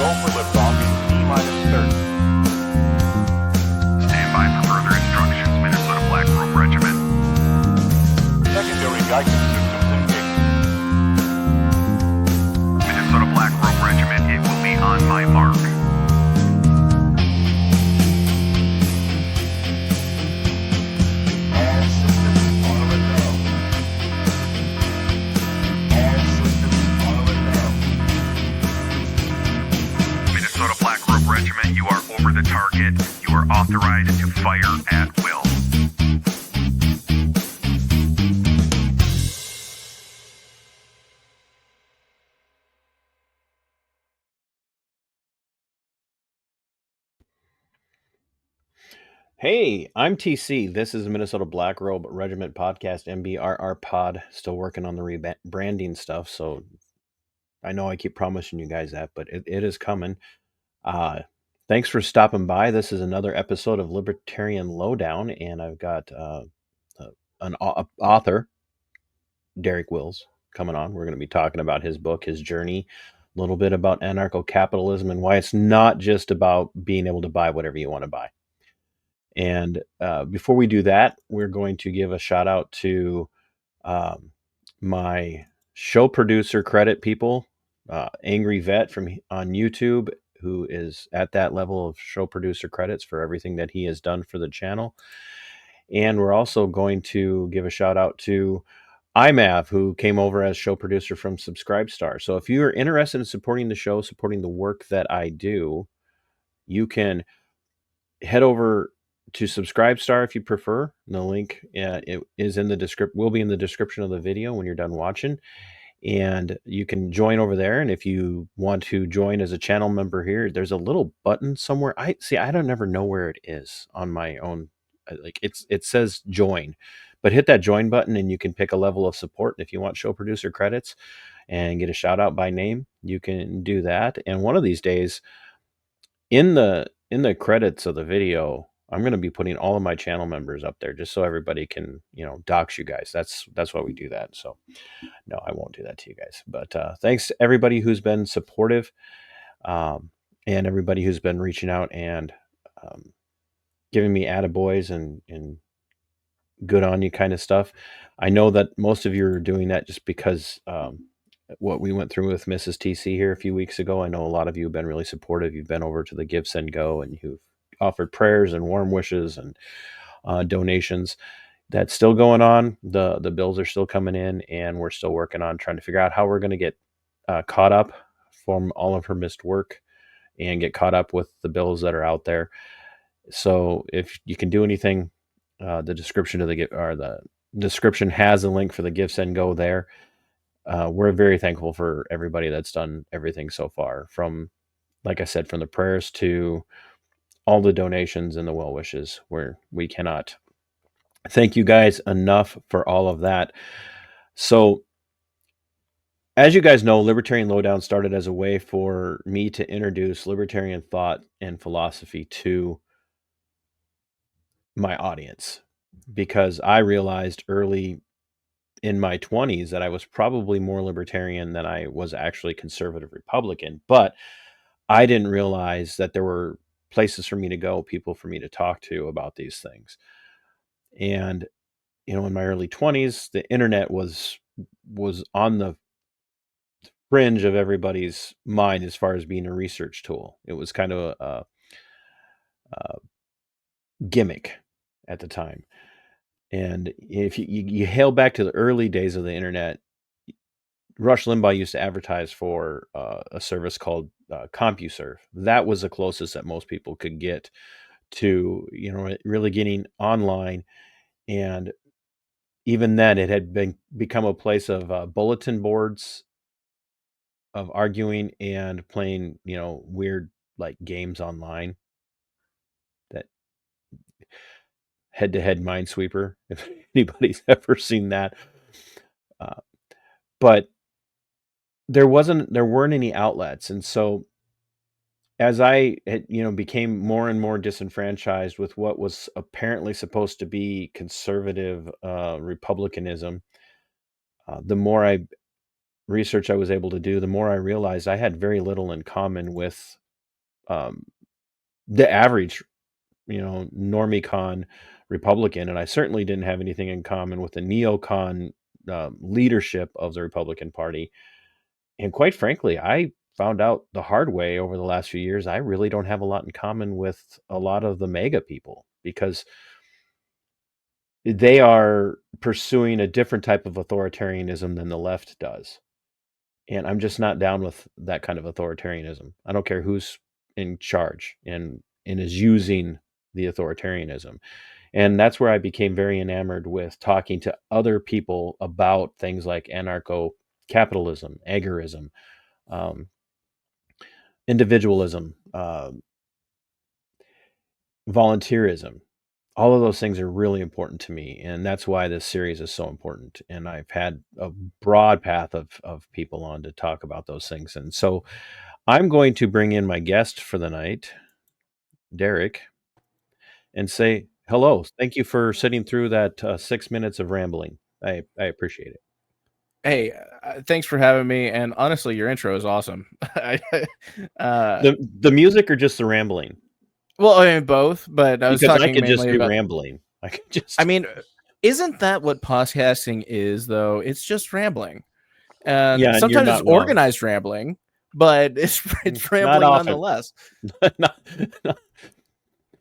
Go for liftoff in T-minus 30. Stand by for further instructions, Minnesota Black Room Regiment. Secondary guidance systems engaged. Minnesota Black Room Regiment, it will be on my mark. All systems are a go. All systems are a go. Minnesota Black Room Regiment, you are over the target. You are authorized to fire at will. Hey, I'm TC. This is the Minnesota Black Robe Regiment Podcast, MBRR Pod. Still working on the rebranding stuff, so I know I keep promising you guys that, but it is coming. Thanks for stopping by. This is another episode of Libertarian Lowdown, and I've got an author, Derek Wills, coming on. We're going to be talking about his book, his journey, a little bit about anarcho-capitalism and why it's not just about being able to buy whatever you want to buy. And before we do that, we're going to give a shout out to my show producer credit people, Angry Vet on YouTube, who is at that level of show producer credits for everything that he has done for the channel. And we're also going to give a shout out to IMAV, who came over as show producer from Subscribestar. So if you are interested in supporting the show, supporting the work that I do, you can head over to Subscribestar if you prefer. The link it is in the description, will be in the description of the video when you're done watching, and you can join over there. And if you want to join as a channel member here, there's a little button somewhere. I don't never know where it is on my own. Like it says join, but hit that join button and you can pick a level of support. And if you want show producer credits and get a shout out by name, you can do that. And one of these days, in the credits of the video, I'm going to be putting all of my channel members up there just so everybody can, dox you guys. That's why we do that. So no, I won't do that to you guys. But thanks to everybody who's been supportive, and everybody who's been reaching out and giving me attaboys and good on you kind of stuff. I know that most of you are doing that just because what we went through with Mrs. TC here a few weeks ago. I know a lot of you have been really supportive. You've been over to the Give, Send, Go, and you've offered prayers and warm wishes and donations. That's still going on. The bills are still coming in, and we're still working on trying to figure out how we're going to get caught up from all of her missed work and get caught up with the bills that are out there. So if you can do anything, the description of the description has a link for the Give, Send, Go there. We're very thankful for everybody that's done everything so far, from, like I said, from the prayers to all the donations and the well wishes, where we cannot thank you guys enough for all of that. So as you guys know, Libertarian Lowdown started as a way for me to introduce libertarian thought and philosophy to my audience, because I realized early in my 20s that I was probably more libertarian than I was actually conservative Republican, but I didn't realize that there were places for me to go, people for me to talk to about these things. And, in my early 20s, the internet was on the fringe of everybody's mind as far as being a research tool. It was kind of a gimmick at the time. And if you hail back to the early days of the internet, Rush Limbaugh used to advertise for a service called CompuServe. That was the closest that most people could get to, really getting online. And even then, it had become a place of bulletin boards, of arguing and playing, weird like games online. That head-to-head Minesweeper, if anybody's ever seen that. But there weren't any outlets, and so as I had, became more and more disenfranchised with what was apparently supposed to be conservative republicanism, the more I research I was able to do, the more I realized I had very little in common with um, the average, normie-con Republican, and I certainly didn't have anything in common with the neocon leadership of the Republican Party. And quite frankly, I found out the hard way over the last few years, I really don't have a lot in common with a lot of the MAGA people because they are pursuing a different type of authoritarianism than the left does. And I'm just not down with that kind of authoritarianism. I don't care who's in charge and is using the authoritarianism. And that's where I became very enamored with talking to other people about things like anarcho-capitalism, agorism, um, individualism, volunteerism. All of those things are really important to me, and that's why this series is so important. And I've had a broad path of people on to talk about those things. And so I'm going to bring in my guest for the night, Derek, and say hello. Thank you for sitting through that 6 minutes of rambling. I appreciate it. Hey, thanks for having me. And honestly, your intro is awesome. The music or just the rambling? Well, I mean both, but I was Because I talking could just mainly do about. rambling. I could just. I mean, isn't that what podcasting is, though? It's just rambling, and Yeah, and you're sometimes it's not wrong. organized rambling, but it's Not rambling often. nonetheless.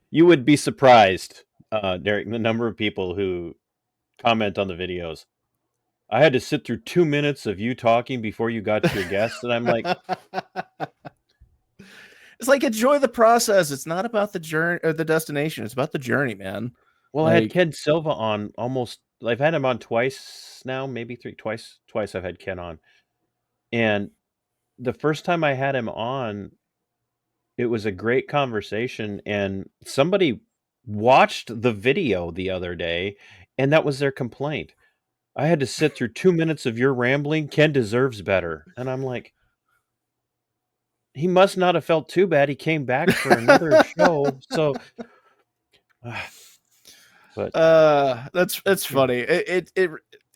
You would be surprised, Derek, the number of people who comment on the videos. I had to sit through 2 minutes of you talking before you got to your guest, and I'm like, It's like enjoy the process. It's not about the journey or the destination. It's about the journey, man. well, I had Like, Ken Silva on almost. I've had him on twice now, maybe three. Twice I've had Ken on, and the first time I had him on, it was a great conversation, and somebody watched the video the other day, and that was their complaint. I had to sit through 2 minutes of your rambling. Ken deserves better. And I'm like, he must not have felt too bad. He came back for another show. So, but that's funny. It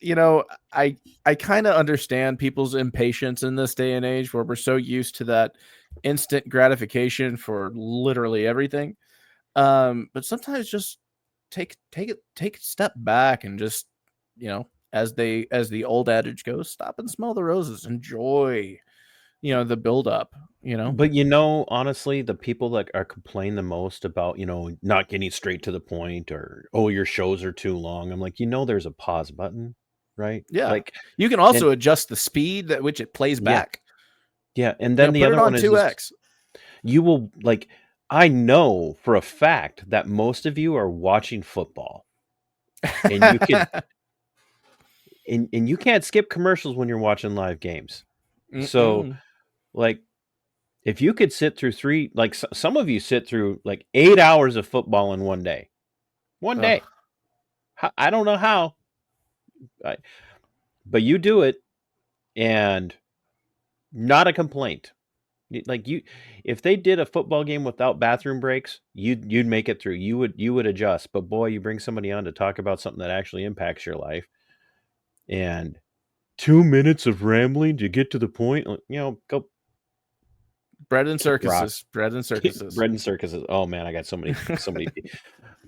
you know, I kind of understand people's impatience in this day and age where we're so used to that instant gratification for literally everything. But sometimes just take a step back and just, as the old adage goes, stop and smell the roses. Enjoy, the build up, but honestly, the people that are complain the most about, not getting straight to the point or, oh, your shows are too long. I'm like, there's a pause button, right? Yeah. Like, You can also adjust the speed at which it plays back. Yeah. And then the put other it on one is 2x. You will I know for a fact that most of you are watching football, and you can and you can't skip commercials when you're watching live games. So, if you could sit through some of you sit through 8 hours of football in one day. One day. I don't know how. But you do it, and not a complaint. If they did a football game without bathroom breaks, you'd make it through. You would adjust. But boy, you bring somebody on to talk about something that actually impacts your life, and 2 minutes of rambling to get to the point. Go bread and kick rocks. circuses. Bread and circuses. Bread and circuses. Oh man, I got so many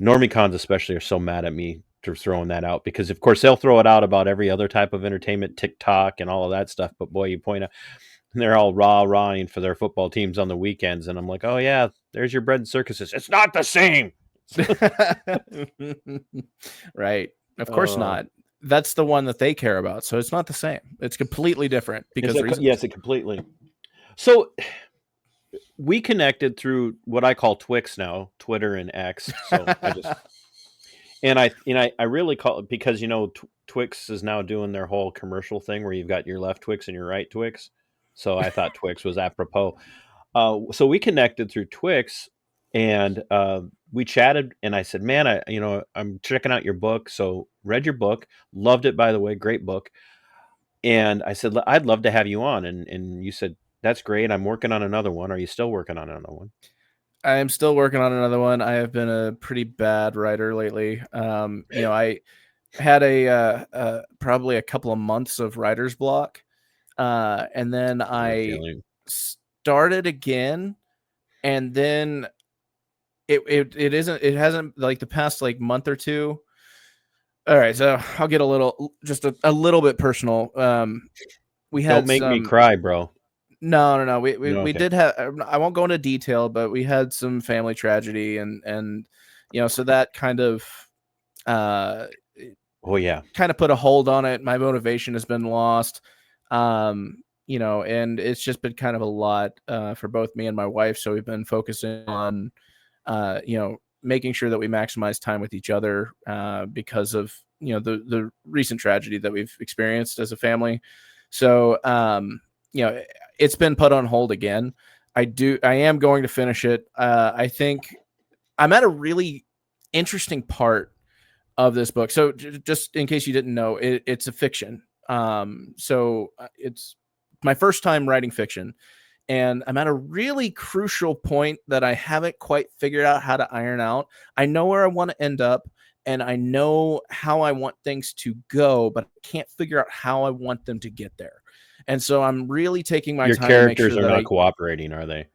normie cons especially are so mad at me for throwing that out because of course they'll throw it out about every other type of entertainment, TikTok and all of that stuff. But boy, you point out. And they're all rah-rahing for their football teams on the weekends. And I'm like, oh, yeah, there's your bread and circuses. It's not the same. Right. Of course not. That's the one that they care about. So it's not the same. It's completely different because yes, it completely. So we connected through what I call Twix now, Twitter and X. So I just... And I really call it because, Twix is now doing their whole commercial thing where you've got your left Twix and your right Twix. So I thought Twix was apropos. So we connected through Twix, and we chatted. And I said, "Man, I'm checking out your book. So read your book, loved it, by the way, great book." And I said, "I'd love to have you on." And you said, "That's great. I'm working on another one. Are you still working on another one?" I am still working on another one. I have been a pretty bad writer lately. I had probably a couple of months of writer's block. and then I feeling. started again, and then it hasn't, like, the past, like, month or two. All right, so I'll get just a little bit personal. We Don't had make me some. cry, bro. No. No, We okay. did have. I won't go into detail, but we had some family tragedy, and so that uh Oh yeah. kind of put a hold on it. My motivation has been lost. And it's just been kind of a lot for both me and my wife. So we've been focusing on making sure that we maximize time with each other because of the recent tragedy that we've experienced as a family. So it's been put on hold again. I am going to finish it. I think I'm at a really interesting part of this book. So just in case you didn't know, it's a fiction. It's my first time writing fiction, and I'm at a really crucial point that I haven't quite figured out how to iron out. I know where I want to end up, and I know how I want things to go, but I can't figure out how I want them to get there. And so I'm really taking my Your time to make characters sure are that not cooperating, are they?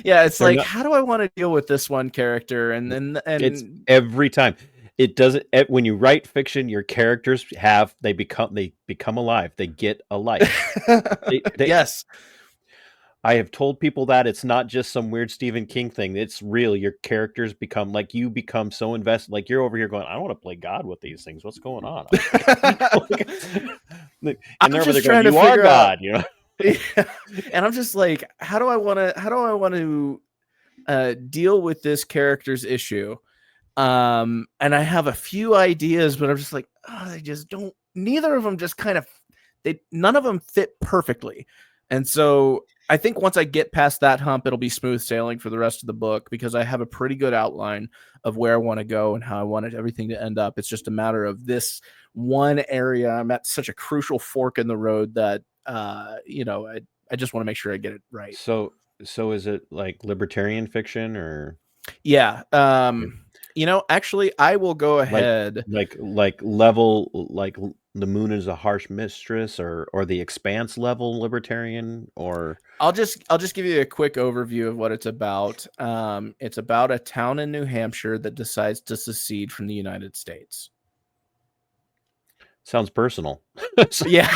yeah, it's They're like, not. how do I want to deal with this one character? And It's then every time. It doesn't. When you write fiction, your characters they become alive. They get a life. They yes. I have told people that it's not just some weird Stephen King thing. It's real. Your characters you become so invested. Like you're over here going, I want to play God with these things. What's going on? And I'm they're over there just going, trying to you are figure out. God, you know? And I'm just like, how do I want to deal with this character's issue? And I have a few ideas, but I'm just like, oh, they just don't. Neither of them just kind of none of them fit perfectly. And so I think once I get past that hump, it'll be smooth sailing for the rest of the book because I have a pretty good outline of where I want to go and how I want everything to end up. It's just a matter of this one area. I'm at such a crucial fork in the road that I just want to make sure I get it right. So is it like libertarian fiction or Yeah. Actually, I will go like ahead. level like the moon is a harsh mistress or the expanse level libertarian or I'll just give you a quick overview of what it's about. It's about a town in New Hampshire that decides to secede from the United States. sounds personal. Yeah.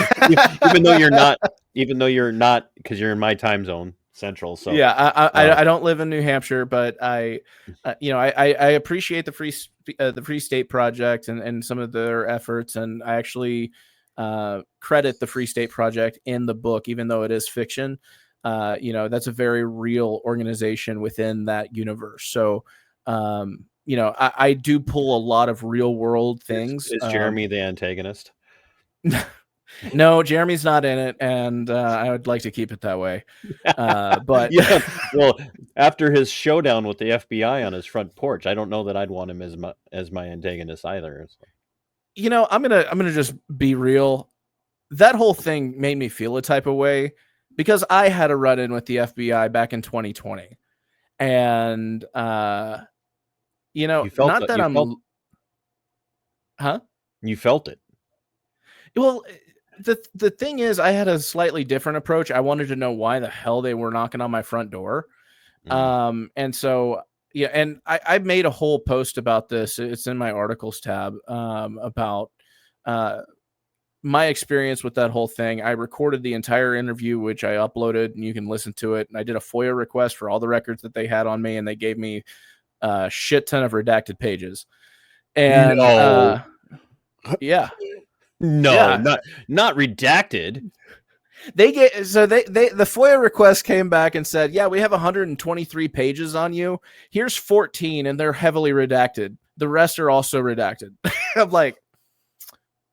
even though you're not because you're in my time zone central. So yeah, I don't live in New Hampshire, but I appreciate the Free State Project and some of their efforts, and I actually credit the Free State Project in the book, even though it is fiction. That's a very real organization within that universe. So, I do pull a lot of real world things. is Jeremy the antagonist? No, Jeremy's not in it, and I would like to keep it that way. But yeah, well, after his showdown with the FBI on his front porch, I don't know that I'd want him as my antagonist either. So. I'm gonna just be real. That whole thing made me feel a type of way because I had a run-in with the FBI back in 2020, and You felt not it. that huh? You felt it. Well, the thing is, I had a slightly different approach. I wanted to know why the hell they were knocking on my front door. And so, yeah, and I made a whole post about this. It's in my articles tab about my experience with that whole thing. I recorded the entire interview, which I uploaded, and you can listen to it. And I did a FOIA request for all the records that they had on me, and they gave me a shit ton of redacted pages. And No. yeah. No, Yeah. not redacted. The FOIA request came back and said, yeah, we have 123 pages on you. Here's 14, and they're heavily redacted. The rest are also redacted. I'm like,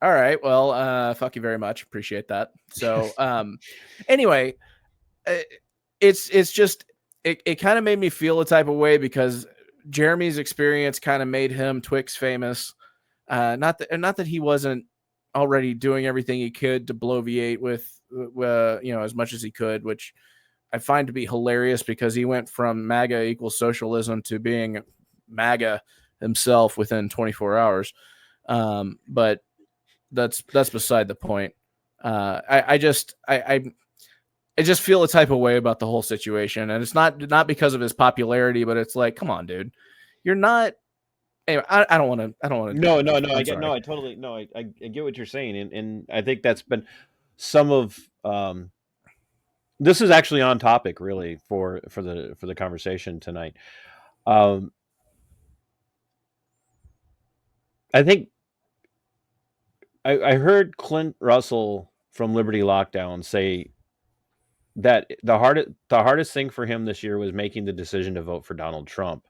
all right, well, fuck you very much. Appreciate that. So, anyway, it's just, it kind of made me feel a type of way because Jeremy's experience kind of made him Twix famous. Not that he wasn't already doing everything he could to bloviate with as much as he could, which I find to be hilarious because he went from MAGA equals socialism to being MAGA himself within 24 hours. But that's beside the point. I just feel a type of way about the whole situation, and it's not because of his popularity, but it's like, come on, dude, you're not. Anyway, I don't want to. No. I get no. I totally no. I get what you're saying, and I think that's been some of. This is actually on topic, really, for the conversation tonight. I think I heard Clint Russell from Liberty Lockdown say that the hardest thing for him this year was making the decision to vote for Donald Trump,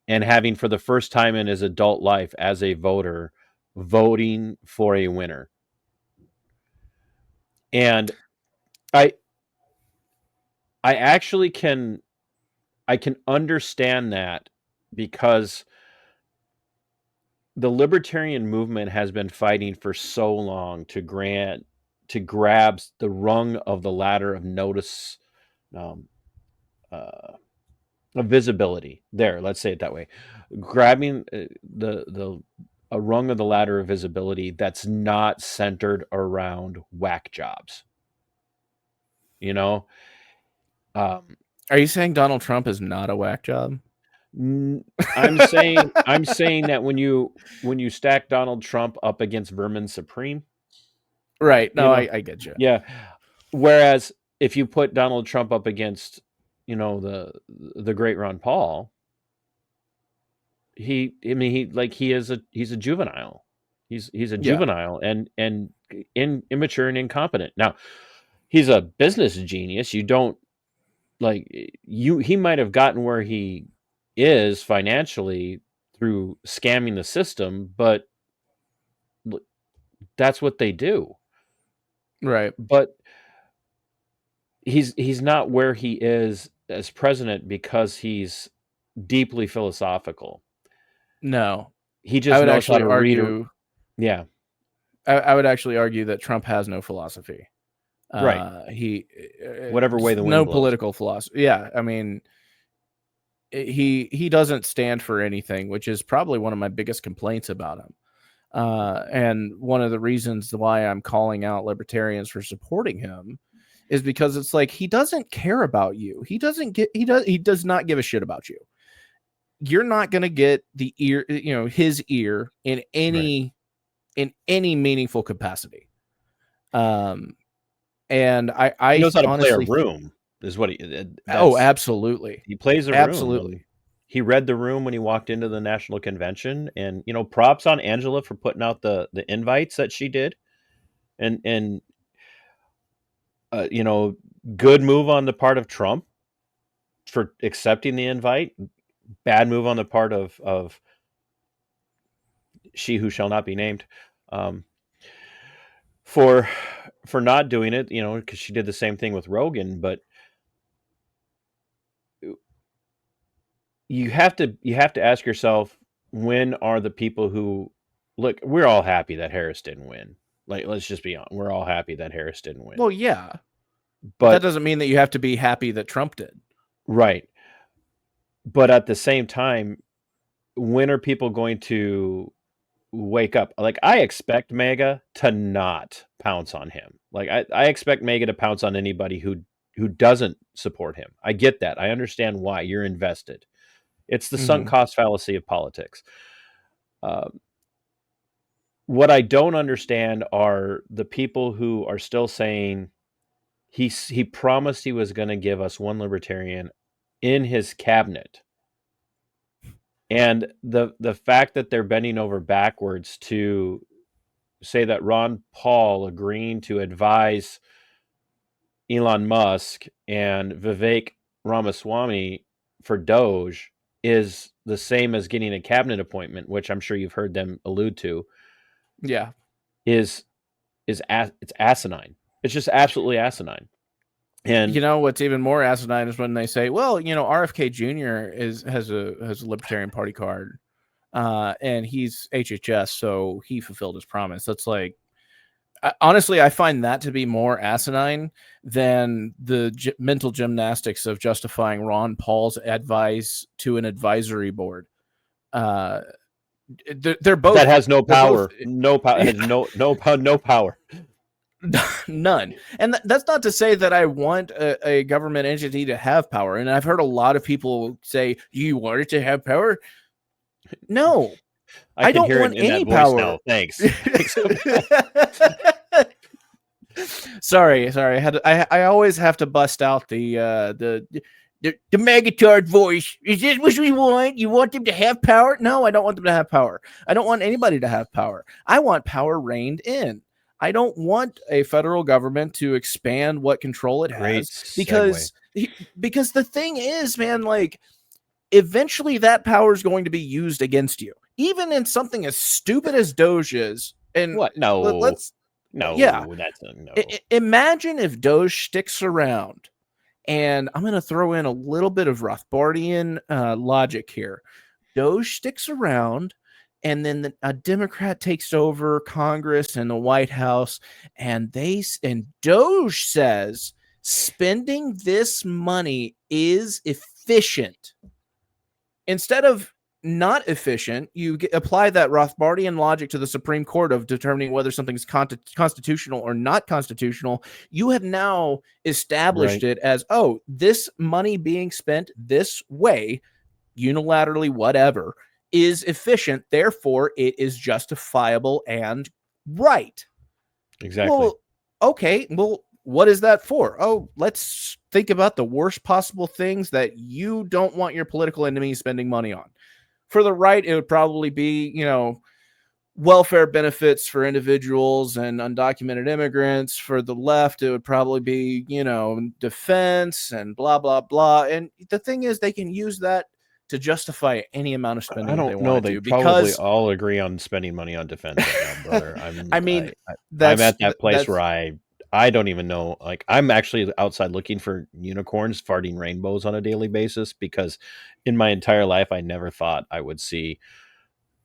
and having, for the first time in his adult life as a voter, voting for a winner. And I actually can understand that, because the libertarian movement has been fighting for so long to grab the rung of the ladder of notice, of visibility. There, let's say it that way. Grabbing a rung of the ladder of visibility that's not centered around whack jobs. Are you saying Donald Trump is not a whack job? I'm saying that when you stack Donald Trump up against Vermin Supreme, right? No, I get you. Yeah. Whereas if you put Donald Trump up against, the great Ron Paul, he's a juvenile. He's a juvenile and immature and incompetent. Now, he's a business genius. You don't he might have gotten where he is financially through scamming the system, but that's what they do. Right. But he's not where he is as president because he's deeply philosophical. No. He just knows how to read. Yeah. I would actually argue that Trump has no philosophy. Right. He whatever way the wind blows. Political philosophy. Yeah, I mean, he doesn't stand for anything, which is probably one of my biggest complaints about him. And one of the reasons why I'm calling out libertarians for supporting him is because it's like, he doesn't care about you. He does not give a shit about you. You're not going to get the ear, his ear in any meaningful capacity. And I he knows how to play a honestly room, is what absolutely. He plays a room. Absolutely. He read the room when he walked into the national convention, and props on Angela for putting out the invites that she did, and good move on the part of Trump for accepting the invite. Bad move on the part of she who shall not be named, for not doing it, because she did the same thing with Rogan. But you have to ask yourself, when are the people who look? We're all happy that Harris didn't win. Let's just be honest. We're all happy that Harris didn't win. Well, yeah, but that doesn't mean that you have to be happy that Trump did. Right. But at the same time, when are people going to wake up? I expect MAGA to not pounce on him. I expect MAGA to pounce on anybody who doesn't support him. I get that. I understand why. You're invested. It's the sunk cost fallacy of politics. What I don't understand are the people who are still saying he promised he was going to give us one libertarian in his cabinet. And the fact that they're bending over backwards to say that Ron Paul agreeing to advise Elon Musk and Vivek Ramaswamy for Doge is the same as getting a cabinet appointment, which I'm sure you've heard them allude to. Yeah. It's asinine. It's just absolutely asinine. And what's even more asinine is when they say, well, RFK Jr. has a Libertarian Party card, and he's HHS, so he fulfilled his promise. That's like, honestly, I find that to be more asinine than the mental gymnastics of justifying Ron Paul's advice to an advisory board. They're both, that has no power. No power. Has no power. None. And that's not to say that I want a government entity to have power. And I've heard a lot of people say, you want it to have power? No, I can don't hear want it in any that voice power. now. Thanks. Thanks. Sorry. I always have to bust out the megatard voice. Is this what we want? You want them to have power? No, I don't want them to have power. I don't want anybody to have power. I want power reined in. I don't want a federal government to expand what control it Great has segue. because the thing is, man, like eventually that power is going to be used against you, even in something as stupid as Doge is. And What? No. let's No, that's a no. Imagine if Doge sticks around, and I'm going to throw in a little bit of Rothbardian logic here. Doge sticks around, and then a Democrat takes over Congress and the White House, and Doge says spending this money is efficient. Instead of not efficient, you apply that Rothbardian logic to the Supreme Court of determining whether something's constitutional or not constitutional. You have now established it as, oh, this money being spent this way, unilaterally, whatever, is efficient. Therefore, it is justifiable and right. Exactly. Well, okay. Well, what is that for? Oh, let's think about the worst possible things that you don't want your political enemies spending money on. For the right, it would probably be, welfare benefits for individuals and undocumented immigrants. For the left, it would probably be, defense and blah, blah, blah. And the thing is, they can use that to justify any amount of spending I they don't know. want They to. probably Because all agree on spending money on defense right now, brother. I'm I'm at that place where I don't even know. Like, I'm actually outside looking for unicorns farting rainbows on a daily basis, because in my entire life, I never thought I would see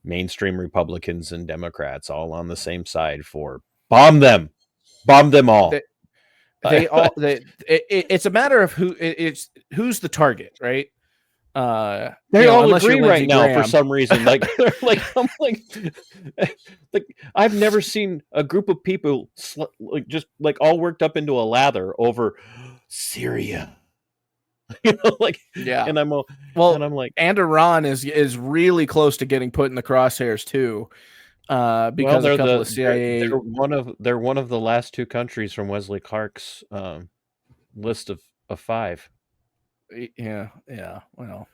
mainstream Republicans and Democrats all on the same side for bomb them all. It's a matter of who's the target, right? They all unless you're agree Lindsey right now for Graham. some reason. Like, I'm like, I've never seen a group of people just all worked up into a lather over Syria. Yeah. And I'm like, and Iran is really close to getting put in the crosshairs too, because a couple of CIA. They're one of the last two countries from Wesley Clark's list of 5. Yeah. Well,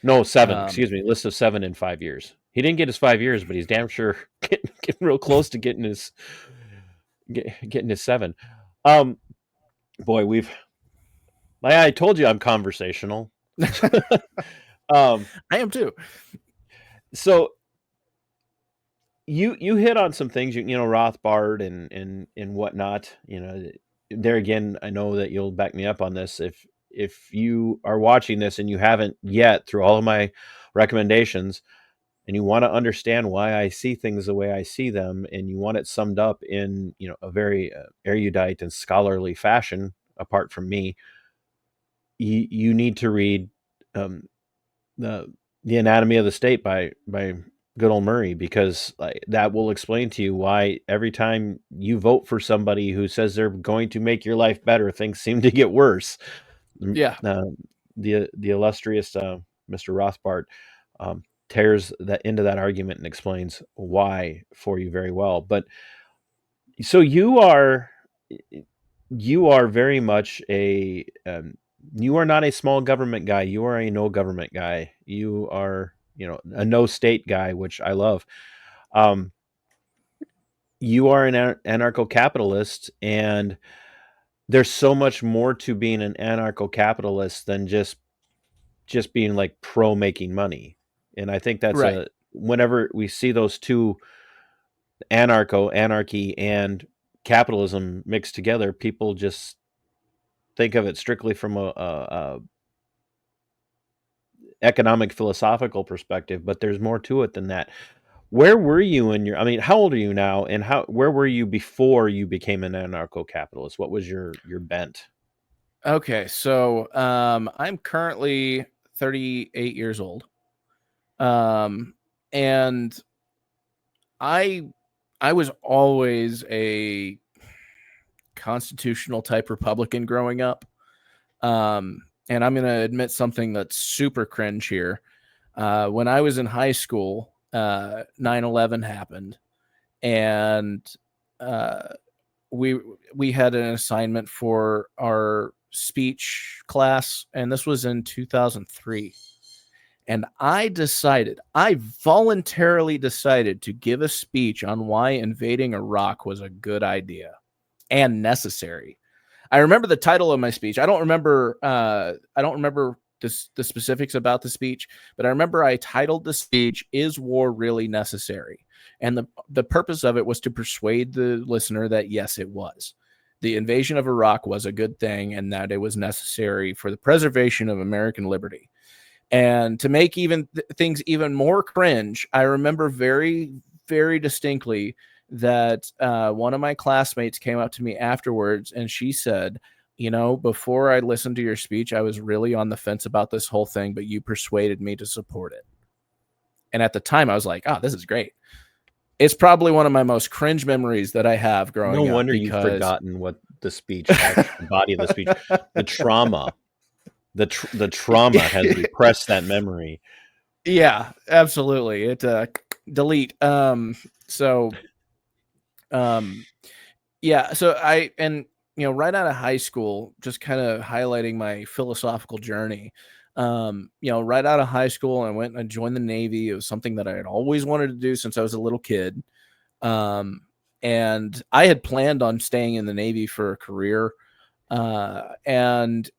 no, 7. Excuse me, list of 7 in 5 years. He didn't get his 5 years, but he's damn sure getting real close to getting his 7. Boy, I told you I'm conversational. I am too. So you hit on some things, Rothbard and whatnot. There again, I know that you'll back me up on this. If you are watching this and you haven't yet, through all of my recommendations, and you want to understand why I see things the way I see them, and you want it summed up in a very erudite and scholarly fashion, apart from me, you need to read the Anatomy of the State by good old Murray, because that will explain to you why every time you vote for somebody who says they're going to make your life better, things seem to get worse. Yeah. The illustrious Mr. Rothbard tears that into that argument and explains why for you very well. But so you are very much you are not a small government guy. You are a no government guy. You are, a no state guy, which I love. You are an anarcho-capitalist, and there's so much more to being an anarcho-capitalist than just being like pro making money. And I think that's Right. Whenever we see those two, anarchy and capitalism mixed together, people just think of it strictly from a economic philosophical perspective, but there's more to it than that. Where were you how old are you now, and where were you before you became an anarcho-capitalist? What was your bent? Okay, so I'm currently 38 years old. And I was always a constitutional type Republican growing up. And I'm going to admit something that's super cringe here. When I was in high school, 9/11 happened, and we had an assignment for our speech class, and this was in 2003. And I voluntarily decided to give a speech on why invading Iraq was a good idea and necessary. I remember the title of my speech. I don't remember the specifics about the speech, but I remember I titled the speech, "Is War Really Necessary?" And the purpose of it was to persuade the listener that yes, it was. The invasion of Iraq was a good thing and that it was necessary for the preservation of American liberty. And to make things even more cringe, I remember very, very distinctly that one of my classmates came up to me afterwards and she said, "You know, before I listened to your speech, I was really on the fence about this whole thing, but you persuaded me to support it." And at the time I was like, "Oh, this is great." It's probably one of my most cringe memories that I have growing up. No wonder you've forgotten what the speech, the body of the speech, the trauma. The trauma has repressed that memory. Yeah, absolutely. It delete. Yeah. So right out of high school, just kind of highlighting my philosophical journey. Right out of high school, I went and joined the Navy. It was something that I had always wanted to do since I was a little kid. And I had planned on staying in the Navy for a career. And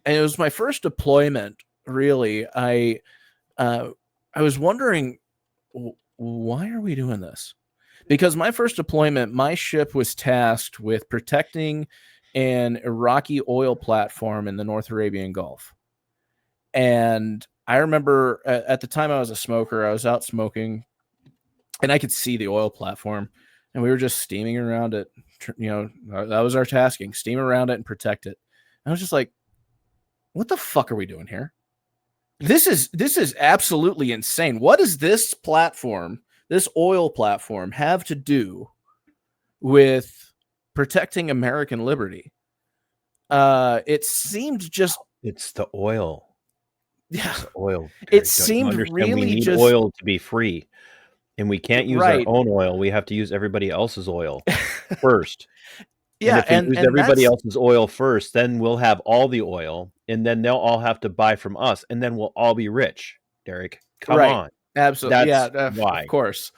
it was my first deployment, really. I was wondering, why are we doing this? Because my first deployment, my ship was tasked with protecting an Iraqi oil platform in the North Arabian Gulf. And I remember at the time I was a smoker, I was out smoking, and I could see the oil platform, and we were just steaming around it. That was our tasking, steam around it and protect it. And I was just like, what the fuck are we doing here? This is absolutely insane. What does this platform, this oil platform, have to do with protecting American liberty? It seemed just... It's the oil. Yeah. It's the oil. It seemed really we need just... oil to be free. And we can't use Right. our own oil. We have to use everybody else's oil first. Yeah, and if we use everybody else's oil first, then we'll have all the oil, and then they'll all have to buy from us, and then we'll all be rich. Derek, come on. Absolutely. That's why. Of course.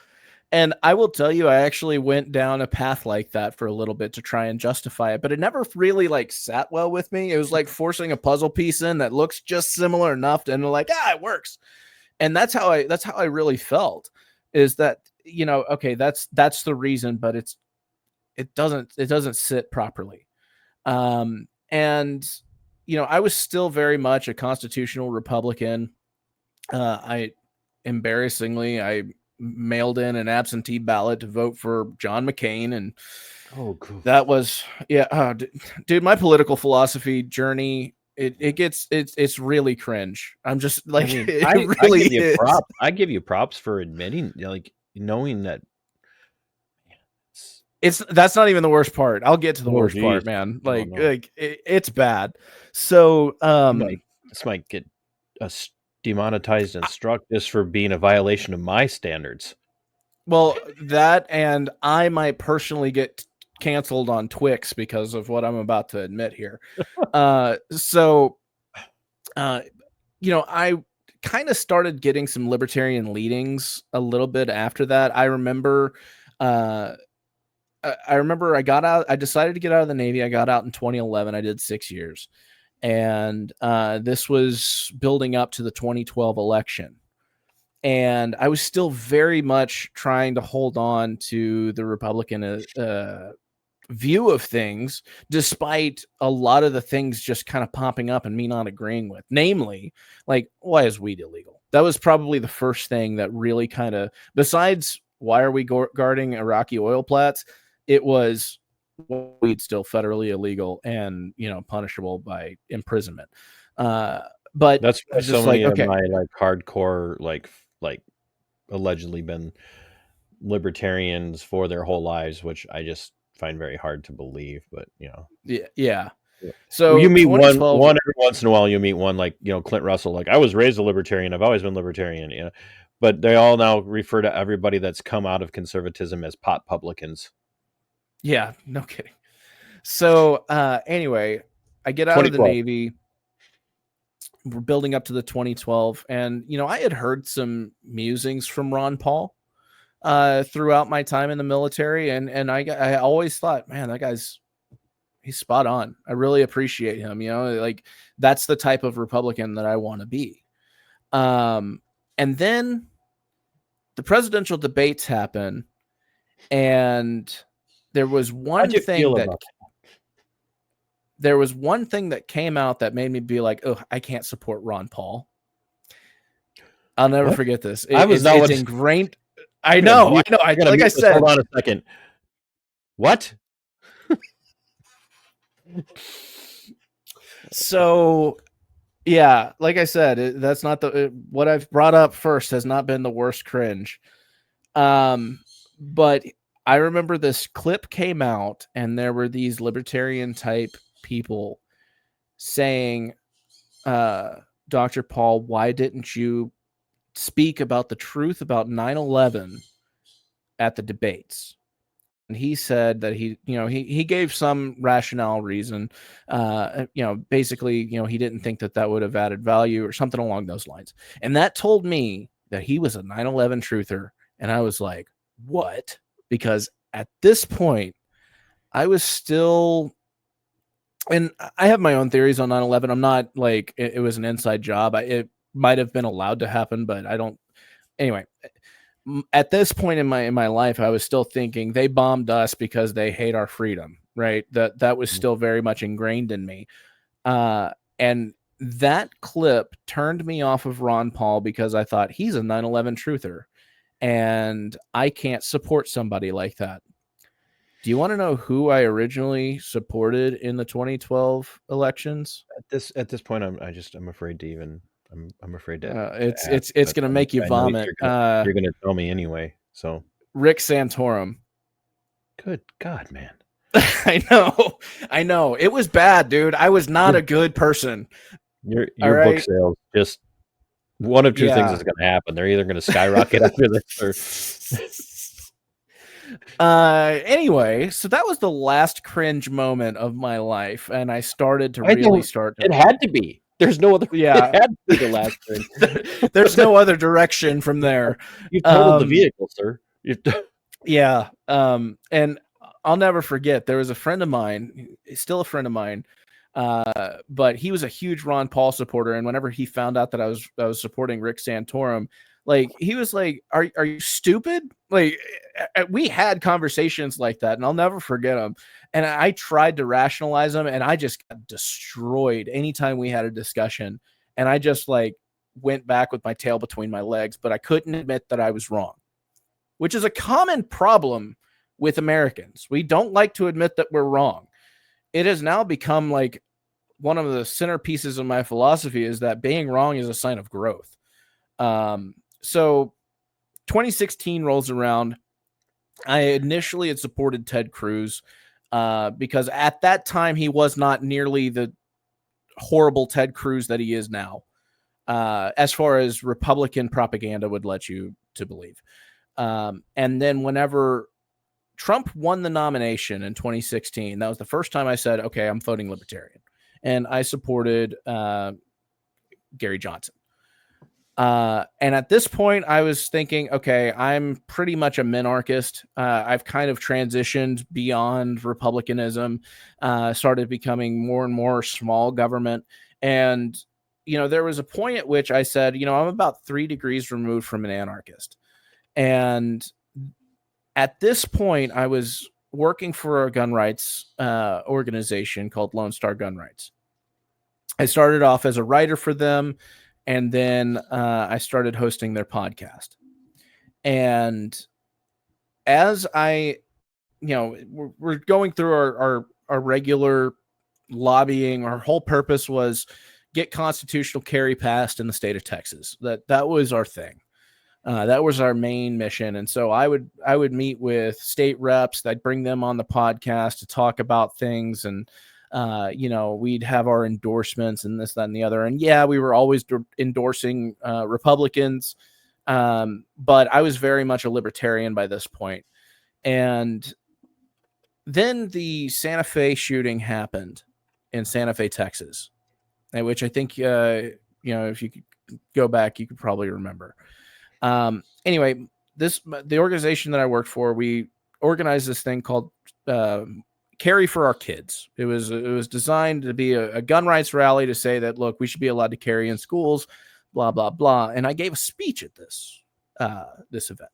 And I will tell you, I actually went down a path like that for a little bit to try and justify it, but it never really sat well with me. It was like forcing a puzzle piece in that looks just similar enough, and they're like, it works. And that's how I really felt, is that, okay, that's the reason, but it doesn't sit properly. And I was still very much a constitutional Republican. I mailed in an absentee ballot to vote for John McCain, and that was dude, my political philosophy journey, it's really cringe. I'm just like, I give you props for admitting, knowing that. That's not even the worst part. I'll get to the worst part, man. It's bad. So this might get us demonetized and struck just for being a violation of my standards. Well, that, and I might personally get canceled on Twix because of what I'm about to admit here. I kind of started getting some libertarian leanings a little bit after that. I remember I got out. I decided to get out of the Navy. I got out in 2011. I did 6 years. And this was building up to the 2012 election. And I was still very much trying to hold on to the Republican view of things, despite a lot of the things just kind of popping up and me not agreeing with. Namely, why is weed illegal? That was probably the first thing that really kind of, besides why are we guarding Iraqi oil plats, it was weed still federally illegal and punishable by imprisonment. But that's why so many of my hardcore allegedly been libertarians for their whole lives, which I just find very hard to believe, but Yeah. Yeah. So you meet one 2012 every once in a while. You meet one like Clint Russell. Like, I was raised a libertarian. I've always been libertarian. But they all now refer to everybody that's come out of conservatism as pot publicans. Yeah, no kidding. So anyway, I get out of the 2012. Navy. We're building up to the 2012, and I had heard some musings from Ron Paul throughout my time in the military, and I always thought, man, that he's spot on. I really appreciate him. Like, that's the type of Republican that I want to be. And then the presidential debates happen, and there was one thing that came out that made me be like, oh, I can't support Ron Paul. I'll never forget this. It's ingrained. I know. Like I said, hold on a second. What? So, yeah, like I said, that's not what I've brought up first has not been the worst cringe. But I remember this clip came out, and there were these libertarian type people saying, Dr. Paul, why didn't you speak about the truth about 9/11 at the debates? And he said that he gave some rationale reason, basically, he didn't think that would have added value or something along those lines. And that told me that he was a 9/11 truther. And I was like, what? Because at this point, I was still, and I have my own theories on 9/11. I'm not like it was an inside job. It might have been allowed to happen, but I don't. Anyway, at this point in my life, I was still thinking they bombed us because they hate our freedom, right? That was still very much ingrained in me. And that clip turned me off of Ron Paul because I thought he's a 9/11 truther, and I can't support somebody like that. Do you want to know who I originally supported in the 2012 elections? At this point, I'm afraid to even. I'm afraid to. It's going to make you vomit. You're going to tell me anyway. So Rick Santorum. Good God, man. I know. It was bad, dude. I was not a good person. Your book sales, just one of two things is going to happen. They're either going to skyrocket after this, or anyway, so that was the last cringe moment of my life, and I started to really start. It had to be. There's no other. Yeah, it had to be the last thing. There's no other direction from there. You totaled the vehicle, sir. Yeah. And I'll never forget. There was a friend of mine, still a friend of mine, but he was a huge Ron Paul supporter. And whenever he found out that I was supporting Rick Santorum, like, he was like, "Are you stupid?" Like, we had conversations like that, and I'll never forget them. And I tried to rationalize them, and I just got destroyed anytime we had a discussion. And I just went back with my tail between my legs, but I couldn't admit that I was wrong, which is a common problem with Americans. We don't like to admit that we're wrong. It has now become like one of the centerpieces of my philosophy is that being wrong is a sign of growth. So 2016 rolls around. I initially had supported Ted Cruz because at that time he was not nearly the horrible Ted Cruz that he is now, as far as Republican propaganda would let you to believe. And then whenever Trump won the nomination in 2016, that was the first time I said, okay, I'm voting Libertarian. And I supported Gary Johnson. And at this point, I was thinking, okay, I'm pretty much a minarchist. I've kind of transitioned beyond republicanism, started becoming more and more small government. And, there was a point at which I said, I'm about 3 degrees removed from an anarchist. And at this point, I was working for a gun rights organization called Lone Star Gun Rights. I started off as a writer for them. And then I started hosting their podcast. And as we're going through our regular lobbying, our whole purpose was get constitutional carry passed in the state of Texas. That was our thing. That was our main mission. And so I would meet with state reps. I'd bring them on the podcast to talk about things. And, we'd have our endorsements and this, that, and the other. And yeah, we were always endorsing Republicans. But I was very much a libertarian by this point. And then the Santa Fe shooting happened in Santa Fe, Texas, which I think, if you could go back, you could probably remember. Anyway, the organization that I worked for, we organized this thing called Carry for Our Kids. It was designed to be a gun rights rally to say that, look, we should be allowed to carry in schools, blah, blah, blah. And I gave a speech at this event.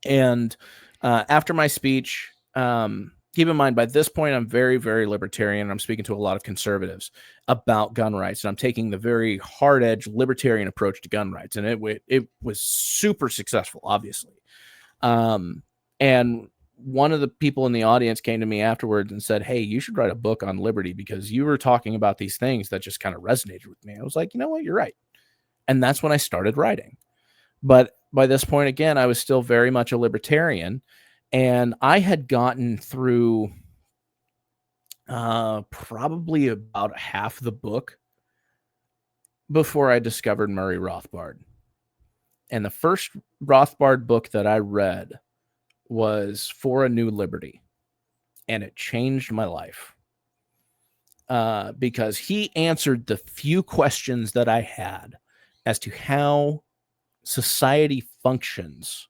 And after my speech, keep in mind, by this point, I'm very, very libertarian. I'm speaking to a lot of conservatives about gun rights, and I'm taking the very hard-edged libertarian approach to gun rights, and it was super successful, obviously. And one of the people in the audience came to me afterwards and said, "Hey, you should write a book on liberty because you were talking about these things that just kind of resonated with me." I was like, you know what, you're right. And that's when I started writing. But by this point, again, I was still very much a libertarian. And I had gotten through probably about half the book before I discovered Murray Rothbard. And the first Rothbard book that I read was For a New Liberty. And it changed my life. Because he answered the few questions that I had as to how society functions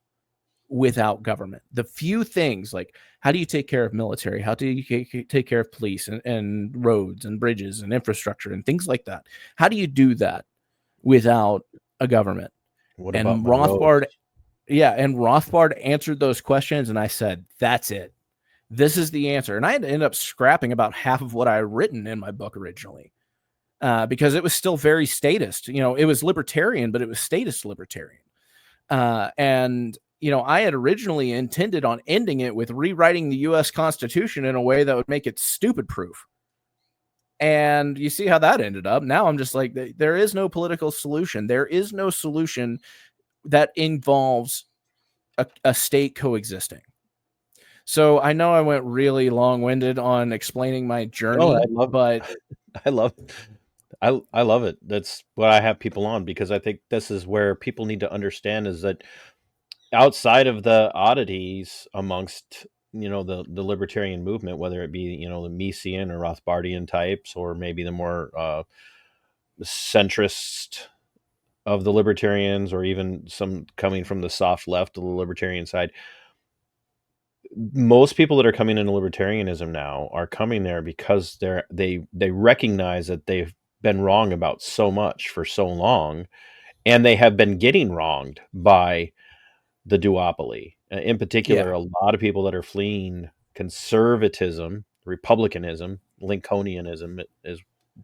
without government. The few things, like, how do you take care of military? How do you take care of police and roads and bridges and infrastructure and things like that? How do you do that without a government? What And about my Rothbard, roads? and Rothbard answered those questions, and I said, that's it. This is the answer. And I had to end up scrapping about half of what I had written in my book originally, because it was still very statist. It was libertarian, but it was statist libertarian. And I had originally intended on ending it with rewriting the U.S. Constitution in a way that would make it stupid proof. And you see how that ended up. Now I'm just like, there is no political solution. There is no solution that involves a state coexisting. So I know I went really long-winded on explaining my journey, but I love it. That's what I have people on, because I think this is where people need to understand is that outside of the oddities amongst the libertarian movement, whether it be the Misesian or Rothbardian types, or maybe the more centrist of the libertarians, or even some coming from the soft left of the libertarian side, most people that are coming into libertarianism now are coming there because they recognize that they've been wrong about so much for so long, and they have been getting wronged by the duopoly. In particular, a lot of people that are fleeing conservatism, republicanism, Lincolnianism is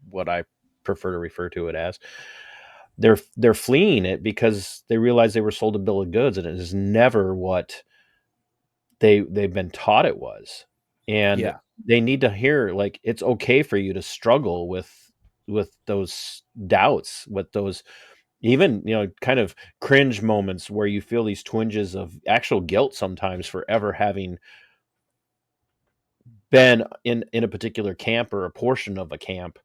what I prefer to refer to it as. They're fleeing it because they realize they were sold a bill of goods, and it is never what they've been taught it was. And they need to hear, like, it's okay for you to struggle with those doubts, with those even kind of cringe moments where you feel these twinges of actual guilt sometimes for ever having been in a particular camp or a portion of a camp.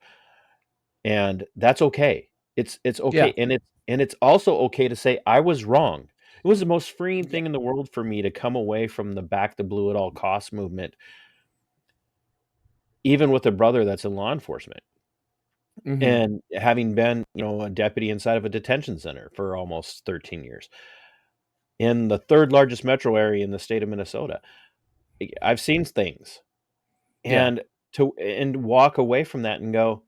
And that's okay. It's okay. And it's also okay to say I was wrong. It was the most freeing thing in the world for me to come away from the back the blue at all costs movement, even with a brother that's in law enforcement. Mm-hmm. And having been, a deputy inside of a detention center for almost 13 years in the third largest metro area in the state of Minnesota, I've seen things, and and walk away from that and go,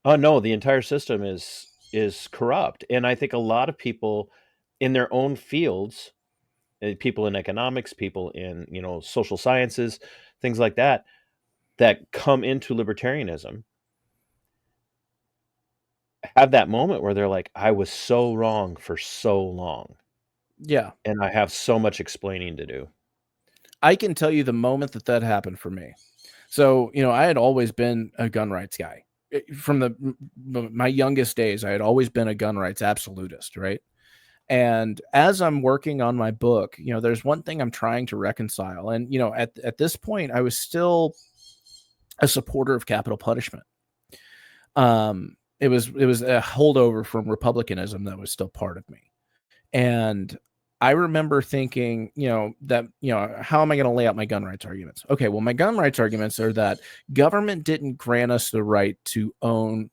oh no, the entire system is corrupt. And I think a lot of people in their own fields, people in economics, people in, social sciences, things like that come into libertarianism, have that moment where they're like, I was so wrong for so long. Yeah. And I have so much explaining to do. I can tell you the moment that happened for me. So, I had always been a gun rights guy. From my youngest days, I had always been a gun rights absolutist, right? And as I'm working on my book, there's one thing I'm trying to reconcile. And, at this point, I was still a supporter of capital punishment. It was a holdover from republicanism that was still part of me. And I remember thinking, that, how am I going to lay out my gun rights arguments? Okay, well, my gun rights arguments are that government didn't grant us the right to own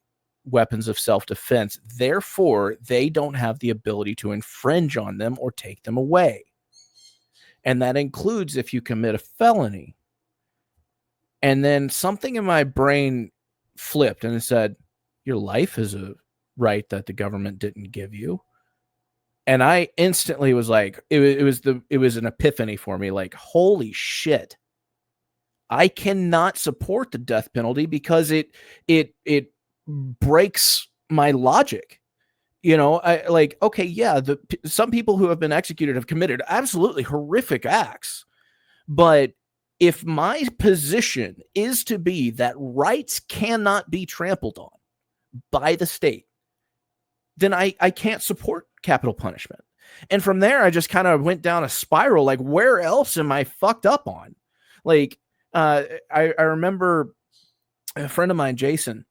weapons of self-defense. Therefore, they don't have the ability to infringe on them or take them away. And that includes if you commit a felony. And then something in my brain flipped and it said, your life is a right that the government didn't give you. And I instantly was like, it was an epiphany for me. Like, holy shit, I cannot support the death penalty because it breaks my logic. Okay, yeah, some people who have been executed have committed absolutely horrific acts. But if my position is to be that rights cannot be trampled on by the state, then I can't support capital punishment. And from there, I just kind of went down a spiral. Like, where else am I fucked up on? Like, I remember a friend of mine, Jason,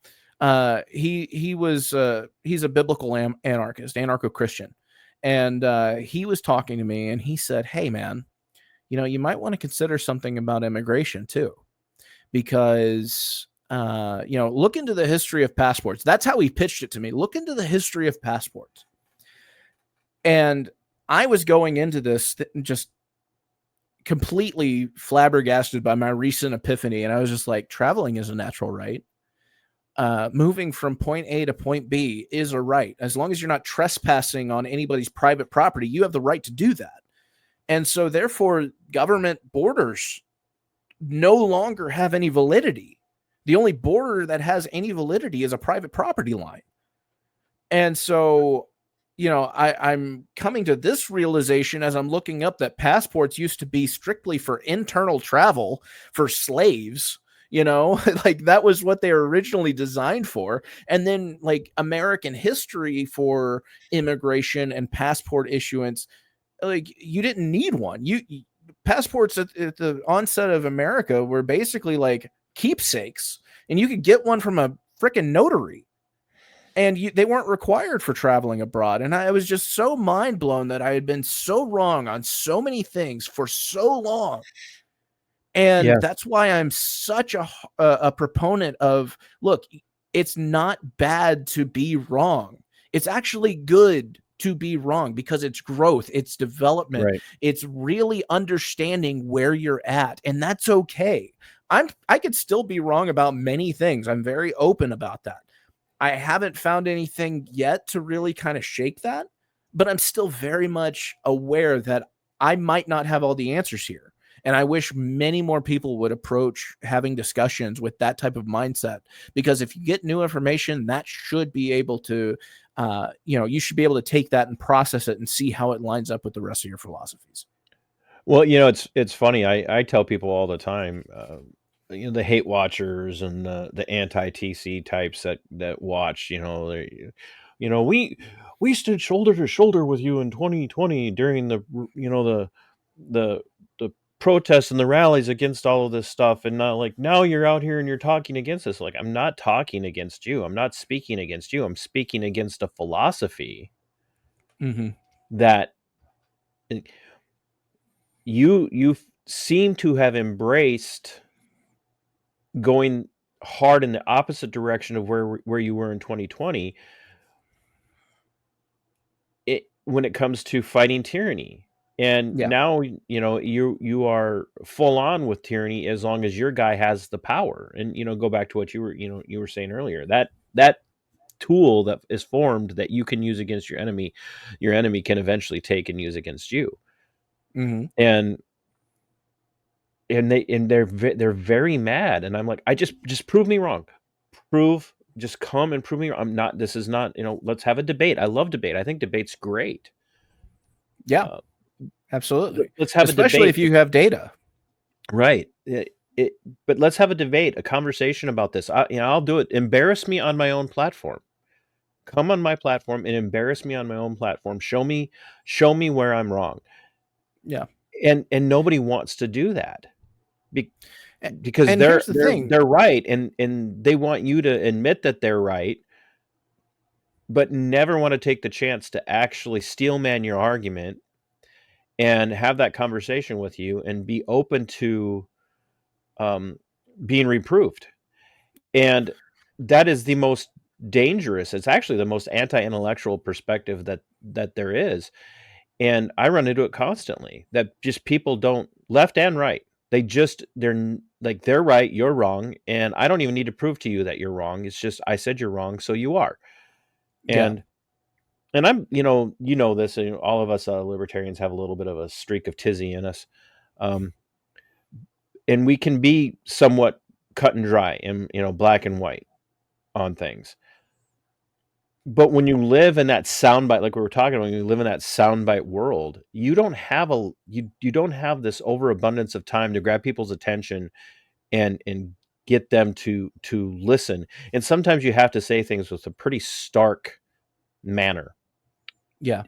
he's a biblical anarchist, anarcho-Christian. And he was talking to me and he said, hey man, you might want to consider something about immigration too, because look into the history of passports. That's how he pitched it to me. Look into the history of passports. And I was going into this just completely flabbergasted by my recent epiphany. And I was just like, traveling is a natural right. Moving from point A to point B is a right. As long as you're not trespassing on anybody's private property, you have the right to do that. And so therefore, government borders no longer have any validity. The only border that has any validity is a private property line. And so, I'm coming to this realization as I'm looking up that passports used to be strictly for internal travel for slaves, like that was what they were originally designed for. And then like American history for immigration and passport issuance, like you didn't need one. Passports at the onset of America were basically like keepsakes, and you could get one from a freaking notary. And they weren't required for traveling abroad. And I was just so mind blown that I had been so wrong on so many things for so long. And that's why I'm such a proponent of, look, it's not bad to be wrong. It's actually good to be wrong because it's growth, it's development, right. It's really understanding where you're at. And that's okay. I could still be wrong about many things. I'm very open about that. I haven't found anything yet to really kind of shake that, but I'm still very much aware that I might not have all the answers here. And I wish many more people would approach having discussions with that type of mindset, because if you get new information, that should be able to, you should be able to take that and process it and see how it lines up with the rest of your philosophies. Well, it's funny. I tell people all the time, the hate watchers and the anti-TC types that watch, we stood shoulder to shoulder with you in 2020 during the protests and the rallies against all of this stuff, and not like now you're out here and you're talking against us. Like, I'm not talking against you. I'm not speaking against you. I'm speaking against a philosophy that you seem to have embraced, going hard in the opposite direction of where you were in 2020 when it comes to fighting tyranny. And now, you are full on with tyranny as long as your guy has the power. And, go back to what you were saying earlier, that tool that is formed that you can use against your enemy can eventually take and use against you. And they're very mad. And I'm like, just prove me wrong. Just come and prove me wrong. This is not, let's have a debate. I love debate. I think debate's great. Yeah. Absolutely. Let's have especially a debate. If you have data. Right. But let's have a debate, a conversation about this. I'll do it. Embarrass me on my own platform. come on my platform and embarrass me on my own platform. Show me where I'm wrong. Yeah. And nobody wants to do that because And here's the thing. they're right, and they want you to admit that they're right, but never want to take the chance to actually steelman your argument and have that conversation with you and be open to being reproved. And that is the most dangerous. It's actually the most anti-intellectual perspective that there is. And I run into it constantly, that just people don't, left and right. They're right, you're wrong, and I don't even need to prove to you that you're wrong. It's just I said you're wrong, so you are. And I'm, this, all of us libertarians have a little bit of a streak of tizzy in us. And we can be somewhat cut and dry and, black and white on things. But when you live in that soundbite, like we were talking about, when you live in that soundbite world, you don't have you don't have this overabundance of time to grab people's attention and get them to listen. And sometimes you have to say things with a pretty stark manner. Yeah.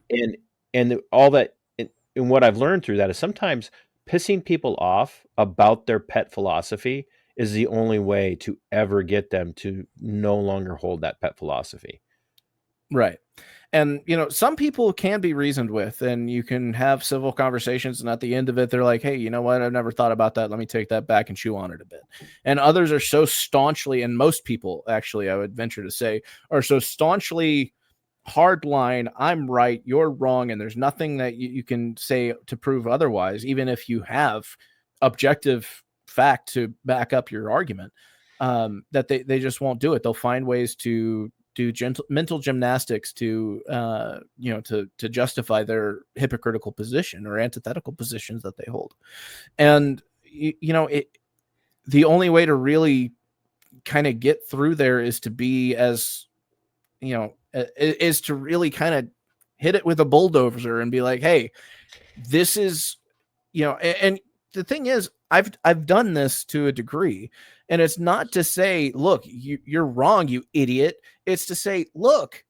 And all that, and what I've learned through that is sometimes pissing people off about their pet philosophy is the only way to ever get them to no longer hold that pet philosophy. Right. And, some people can be reasoned with, and you can have civil conversations. And at the end of it, they're like, hey, you know what? I've never thought about that. Let me take that back and chew on it a bit. And others are so staunchly, and most people actually, I would venture to say, are so staunchly hardline. I'm right, you're wrong. And there's nothing that you can say to prove otherwise, even if you have objective fact to back up your argument, that they just won't do it. They'll find ways to do mental gymnastics to justify their hypocritical position or antithetical positions that they hold. And the only way to really kind of get through there is to be is to really kind of hit it with a bulldozer and be like, hey, this is, and the thing is, I've done this to a degree, and it's not to say, look, you're wrong, you idiot. It's to say, look,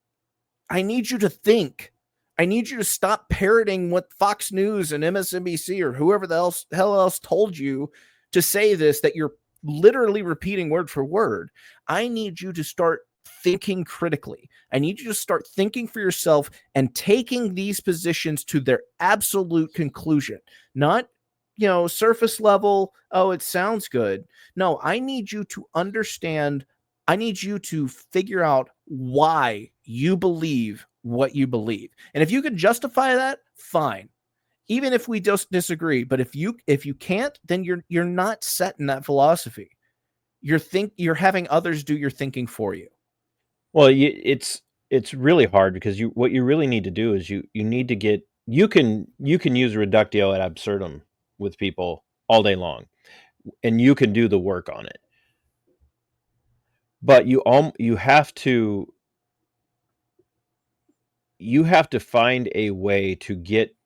I need you to think. I need you to stop parroting what Fox News and MSNBC or whoever the hell else told you to say this, that you're literally repeating word for word. I need you to start thinking critically. I need you to start thinking for yourself and taking these positions to their absolute conclusion, not surface level. Oh, it sounds good. No, I need you to understand. I need you to figure out why you believe what you believe. And if you can justify that, fine. Even if we just disagree, but if you can't, then you're not set in that philosophy. You're having others do your thinking for you. Well, it's really hard because what you really need to do is you need to get, you can use reductio ad absurdum with people all day long, and you can do the work on it. But you have to find a way to get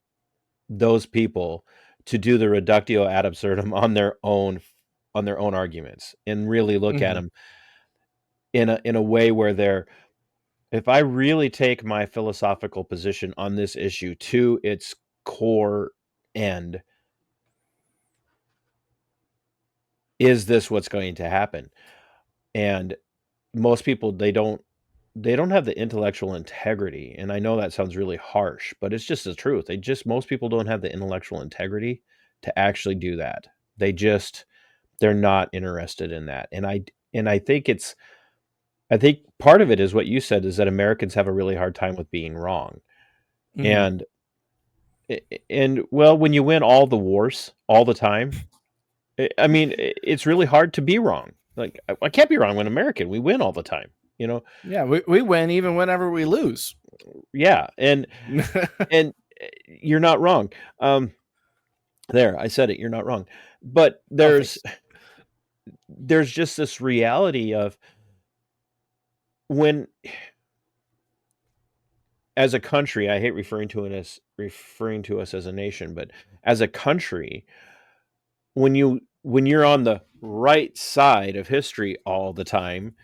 those people to do the reductio ad absurdum on their own arguments, and really look at them in a way where if I really take my philosophical position on this issue to its core end, is this what's going to happen? And most people, they don't have the intellectual integrity. And I know that sounds really harsh, but it's just the truth. Most people don't have the intellectual integrity to actually do that. They're not interested in that. And I think part of it is what you said, is that Americans have a really hard time with being wrong. And well, when you win all the wars all the time, I mean, it's really hard to be wrong. Like, I can't be wrong when American. We win all the time, Yeah, we win even whenever we lose. Yeah, and you're not wrong. There, I said it. You're not wrong. But there's just this reality of when, as a country, I hate referring to us as a nation, but as a country, when you're on the right side of history all the time,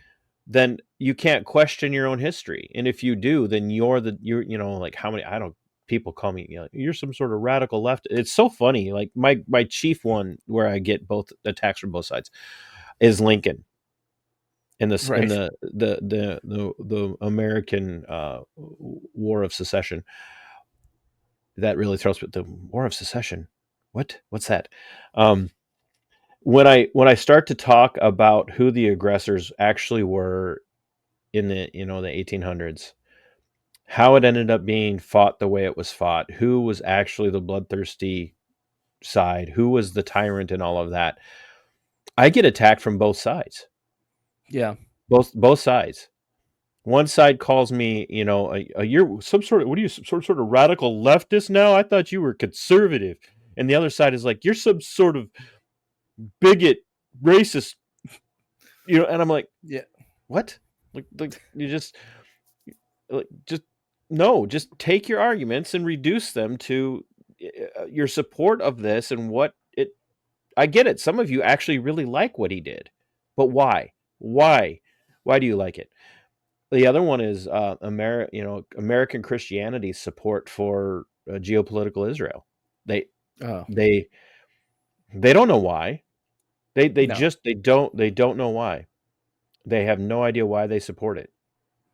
then you can't question your own history. And if you do, then you're like, how many, I don't, people call me, you're some sort of radical left. It's so funny. Like my chief one where I get both attacks from both sides is Lincoln in this, in Right. the American War of Secession. That really throws with the War of Secession. What's that? When I start to talk about who the aggressors actually were in the, the 1800s, how it ended up being fought the way it was fought, who was actually the bloodthirsty side, who was the tyrant, and all of that, I get attacked from both sides. Yeah. Both sides. One side calls me, you're some sort of, what are you, some sort of radical leftist now? I thought you were conservative. And the other side is like, you're some sort of bigot, racist, and I'm like, Yeah. what? Like you just no, just take your arguments and reduce them to your support of this and what it. I get it. Some of you actually really like what he did, but why? Why do you like it? The other one is American Christianity's support for geopolitical Israel. They Oh, they they don't know why. They no. they don't know why. They have no idea why they support it.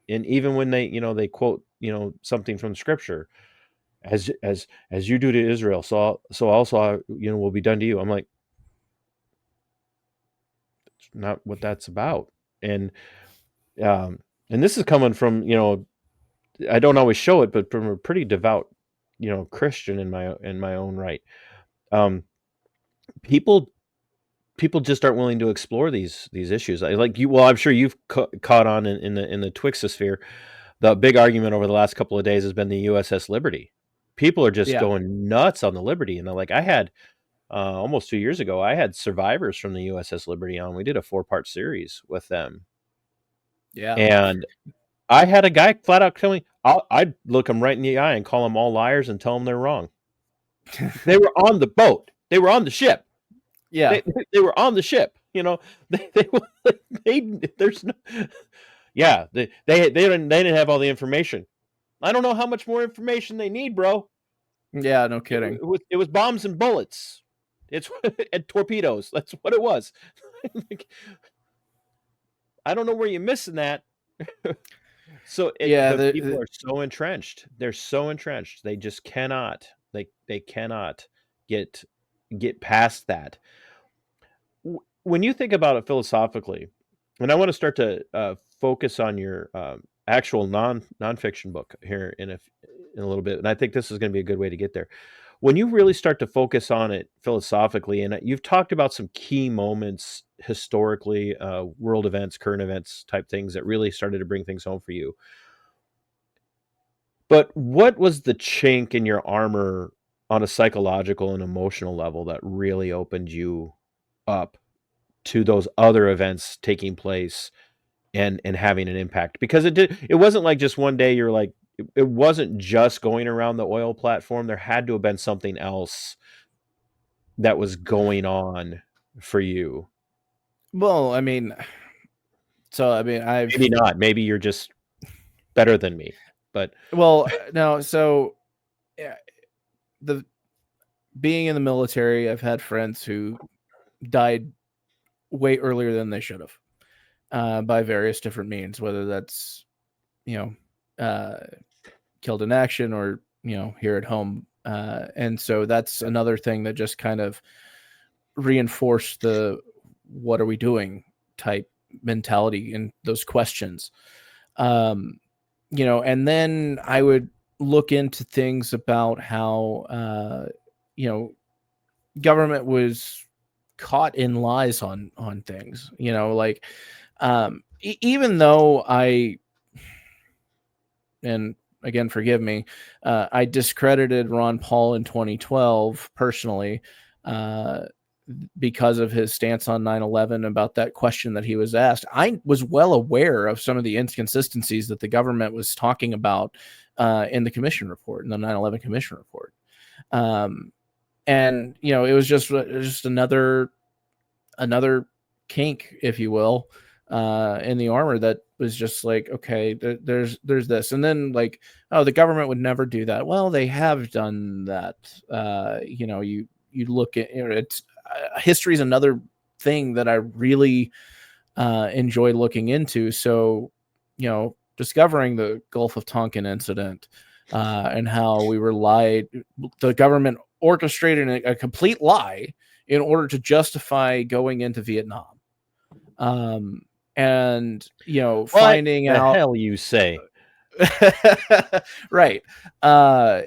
And even when they quote, something from scripture, as you do to Israel, so also will be done to you. I'm like, it's not what that's about. And this is coming from, I don't always show it, but from a pretty devout, Christian in my own right. People just aren't willing to explore these issues. Like you, well, I'm sure you've caught on in the Twixosphere. The big argument over the last couple of days has been the USS Liberty. People are just Yeah. going nuts on the Liberty, and they're like, I had almost 2 years ago, I had survivors from the USS Liberty on. We did a 4-part series with them, Yeah. and I had a guy flat out tell me, I'd look them right in the eye and call them all liars and tell them they're wrong. They were on the boat. They were on the ship. Yeah. They were on the ship. They there's no. Yeah, they didn't have all the information. I don't know how much more information they need, bro. Yeah. No kidding. It was bombs and bullets. It's and torpedoes. That's what it was. Like, I don't know where you're missing that. So Yeah. the people are so entrenched. They're so entrenched. They just cannot. They cannot get past that. When you think about it philosophically, and I want to start to focus on your actual nonfiction book here in a little bit, and I think this is going to be a good way to get there. When you really start to focus on it philosophically, and you've talked about some key moments historically, world events, current events type things that really started to bring things home for you. But what was the chink in your armor on a psychological and emotional level that really opened you up to those other events taking place and having an impact? Because it wasn't like just one day you're like, it wasn't just going around the oil platform. There had to have been something else that was going on for you. Well, I mean, Maybe not. Maybe you're just better than me. But no. So, yeah, being in the military, I've had friends who died way earlier than they should have, by various different means, whether that's killed in action or here at home, and so that's another thing that just kind of reinforced the "what are we doing" type mentality and those questions. And then I would look into things about how government was caught in lies on things, like even though and again, forgive me, I discredited Ron Paul in 2012 personally, because of his stance on 9/11, about that question that he was asked. I was well aware of some of the inconsistencies that the government was talking about in the commission report, in the 9/11 commission report. And it was just another kink, if you will, in the armor that was just like, okay, there's this, and then like, oh, the government would never do that. Well, they have done that. You look at it's history is another thing that I really enjoy looking into. So, discovering the Gulf of Tonkin incident and how we were lied, the government orchestrated a complete lie in order to justify going into Vietnam. And finding what the out hell you say? right. There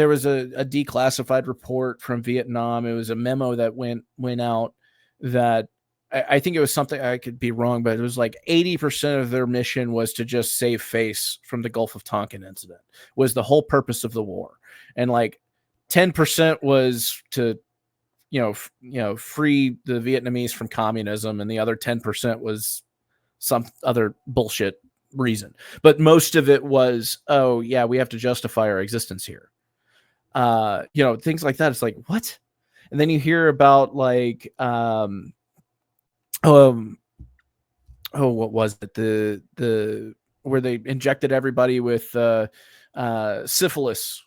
was a declassified report from Vietnam. It was a memo that went out that I think it was something, I could be wrong, but it was like 80% of their mission was to just save face from the Gulf of Tonkin incident, was the whole purpose of the war. And like 10% was to, free the Vietnamese from communism. And the other 10% was some other bullshit reason. But most of it was, oh yeah, we have to justify our existence here. Things like that. It's like, what? And then you hear about like, what was it? The where they injected everybody with syphilis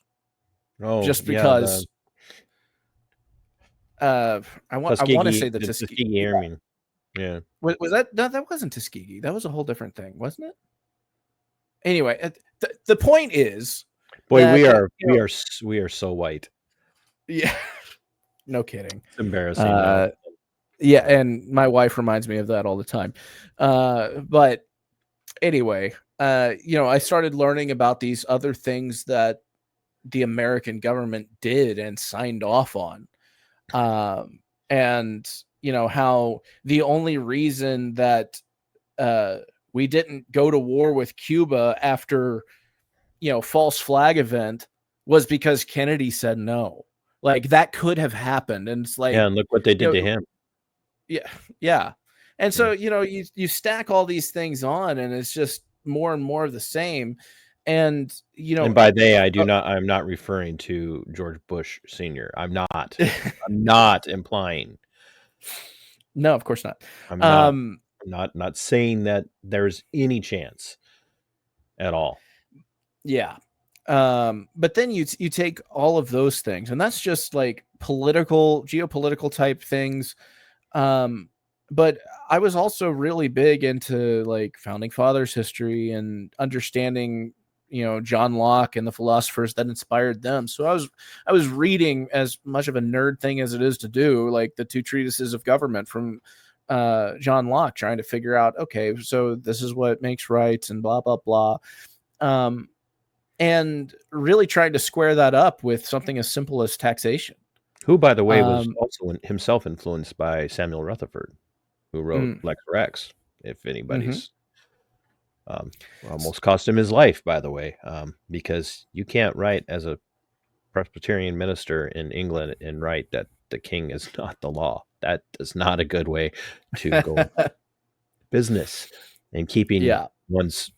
just because. I want to say the Tuskegee Airmen. Yeah. Was that? No, that wasn't Tuskegee. That was a whole different thing, wasn't it? Anyway, the point is, boy, that, we are so white. Yeah, no kidding. It's embarrassing. Yeah, and my wife reminds me of that all the time. But anyway, I started learning about these other things that the American government did and signed off on. And how the only reason that we didn't go to war with Cuba after false flag event was because Kennedy said no. Like that could have happened, and it's like, yeah, and look what they did to him. Yeah. And so you stack all these things on, and it's just more and more of the same. And and by they, I'm not referring to George Bush Sr. I'm not implying. No, of course not. I'm not saying that there's any chance at all. Yeah. But then you take all of those things, and that's just like geopolitical type things. But I was also really big into like founding fathers history and understanding, John Locke and the philosophers that inspired them. So I was reading, as much of a nerd thing as it is to do, like the 2 treatises of government from John Locke, trying to figure out, okay, so this is what makes rights and blah, blah, blah. And really trying to square that up with something as simple as taxation. Who, by the way, was also himself influenced by Samuel Rutherford, who wrote Lex Rex, if anybody's almost cost him his life, by the way, because you can't write as a Presbyterian minister in England and write that the king is not the law. That is not a good way to go business and keeping one's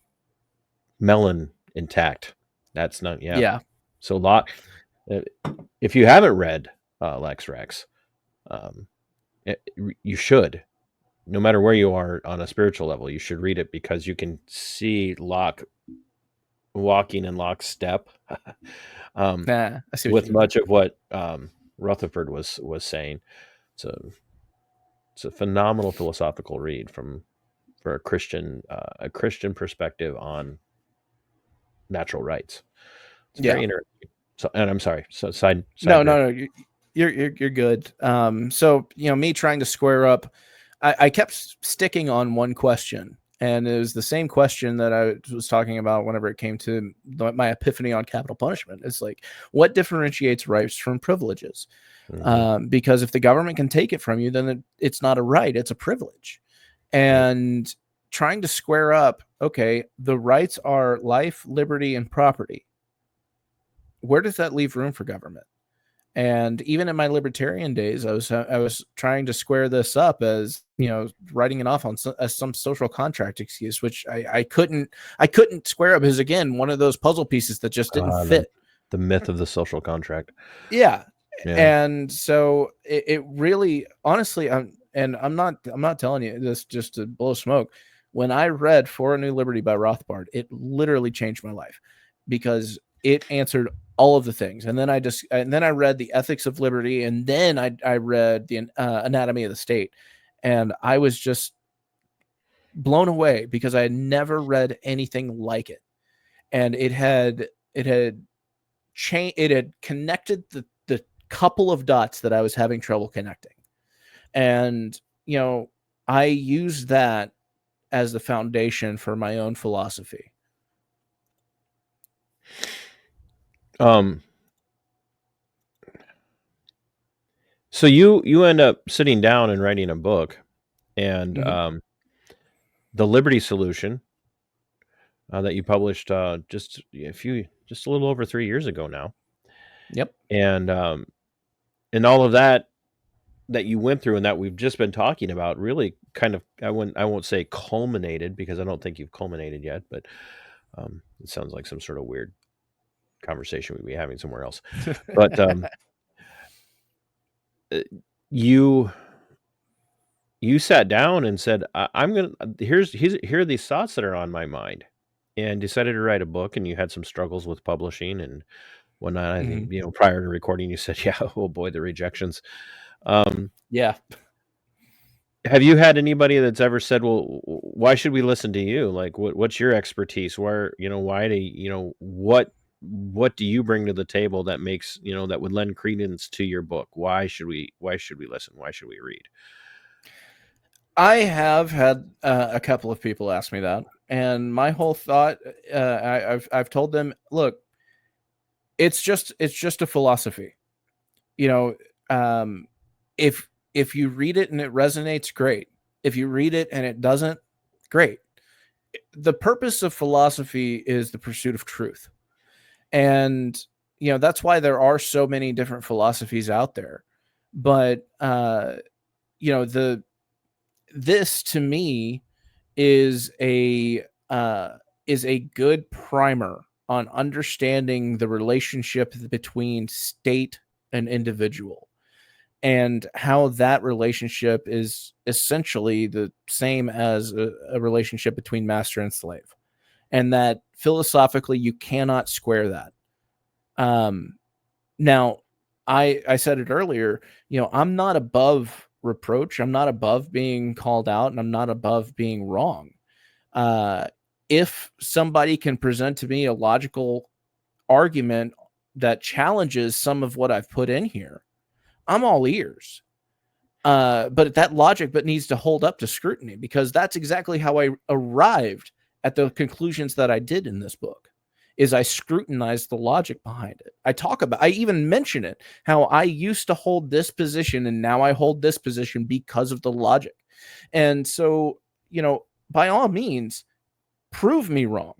melon intact. That's not, So Locke, if you haven't read Lex Rex, you should. No matter where you are on a spiritual level, you should read it, because you can see Locke walking in lockstep with much of what Rutherford was saying. It's a phenomenal philosophical read for a Christian perspective on natural rights. It's very interesting. So, and I'm sorry. So side no, you're good. So me trying to square up, I kept sticking on one question, and it was the same question that I was talking about whenever it came to my epiphany on capital punishment. It's like, what differentiates rights from privileges? Because if the government can take it from you, then it's not a right, it's a privilege. And trying to square up, okay, the rights are life, liberty, and property. Where does that leave room for government? And even in my libertarian days, I was trying to square this up as, writing it off as some social contract excuse, which I couldn't square up, as, again, one of those puzzle pieces that just didn't fit. The myth of the social contract. Yeah. And so it really, honestly, and I'm not telling you this just to blow smoke. When I read For a New Liberty by Rothbard, it literally changed my life because it answered all of the things. And then I read The Ethics of Liberty, and then I read the Anatomy of the State, and I was just blown away because I had never read anything like it. And it had connected the couple of dots that I was having trouble connecting. And, I used that as the foundation for my own philosophy. So you end up sitting down and writing a book, and The Liberty Solution that you published just a little over 3 years ago now. Yep. And all of that you went through and that we've just been talking about really kind of, I won't say culminated, because I don't think you've culminated yet, but it sounds like some sort of weird conversation we'd be having somewhere else. But you sat down and said, here are these thoughts that are on my mind, and decided to write a book. And you had some struggles with publishing and whatnot. I think, prior to recording, you said, yeah, oh boy, the rejections. Yeah. Have you had anybody that's ever said, well, why should we listen to you? Like, what's your expertise? Why do what do you bring to the table that makes, that would lend credence to your book? Why should we listen? Why should we read? I have had a couple of people ask me that, and my whole thought, I've told them, look, it's just a philosophy. If you read it and it resonates, great. If you read it and it doesn't, great. The purpose of philosophy is the pursuit of truth. And, that's why there are so many different philosophies out there. But, this to me is a good primer on understanding the relationship between state and individual, and how that relationship is essentially the same as a relationship between master and slave, and that philosophically you cannot square that. Now, I said it earlier, I'm not above reproach. I'm not above being called out, and I'm not above being wrong. If somebody can present to me a logical argument that challenges some of what I've put in here, I'm all ears. But that logic needs to hold up to scrutiny, because that's exactly how I arrived at the conclusions that I did in this book. Is I scrutinized the logic behind it. I even mention it, how I used to hold this position and now I hold this position because of the logic. And so, by all means, prove me wrong.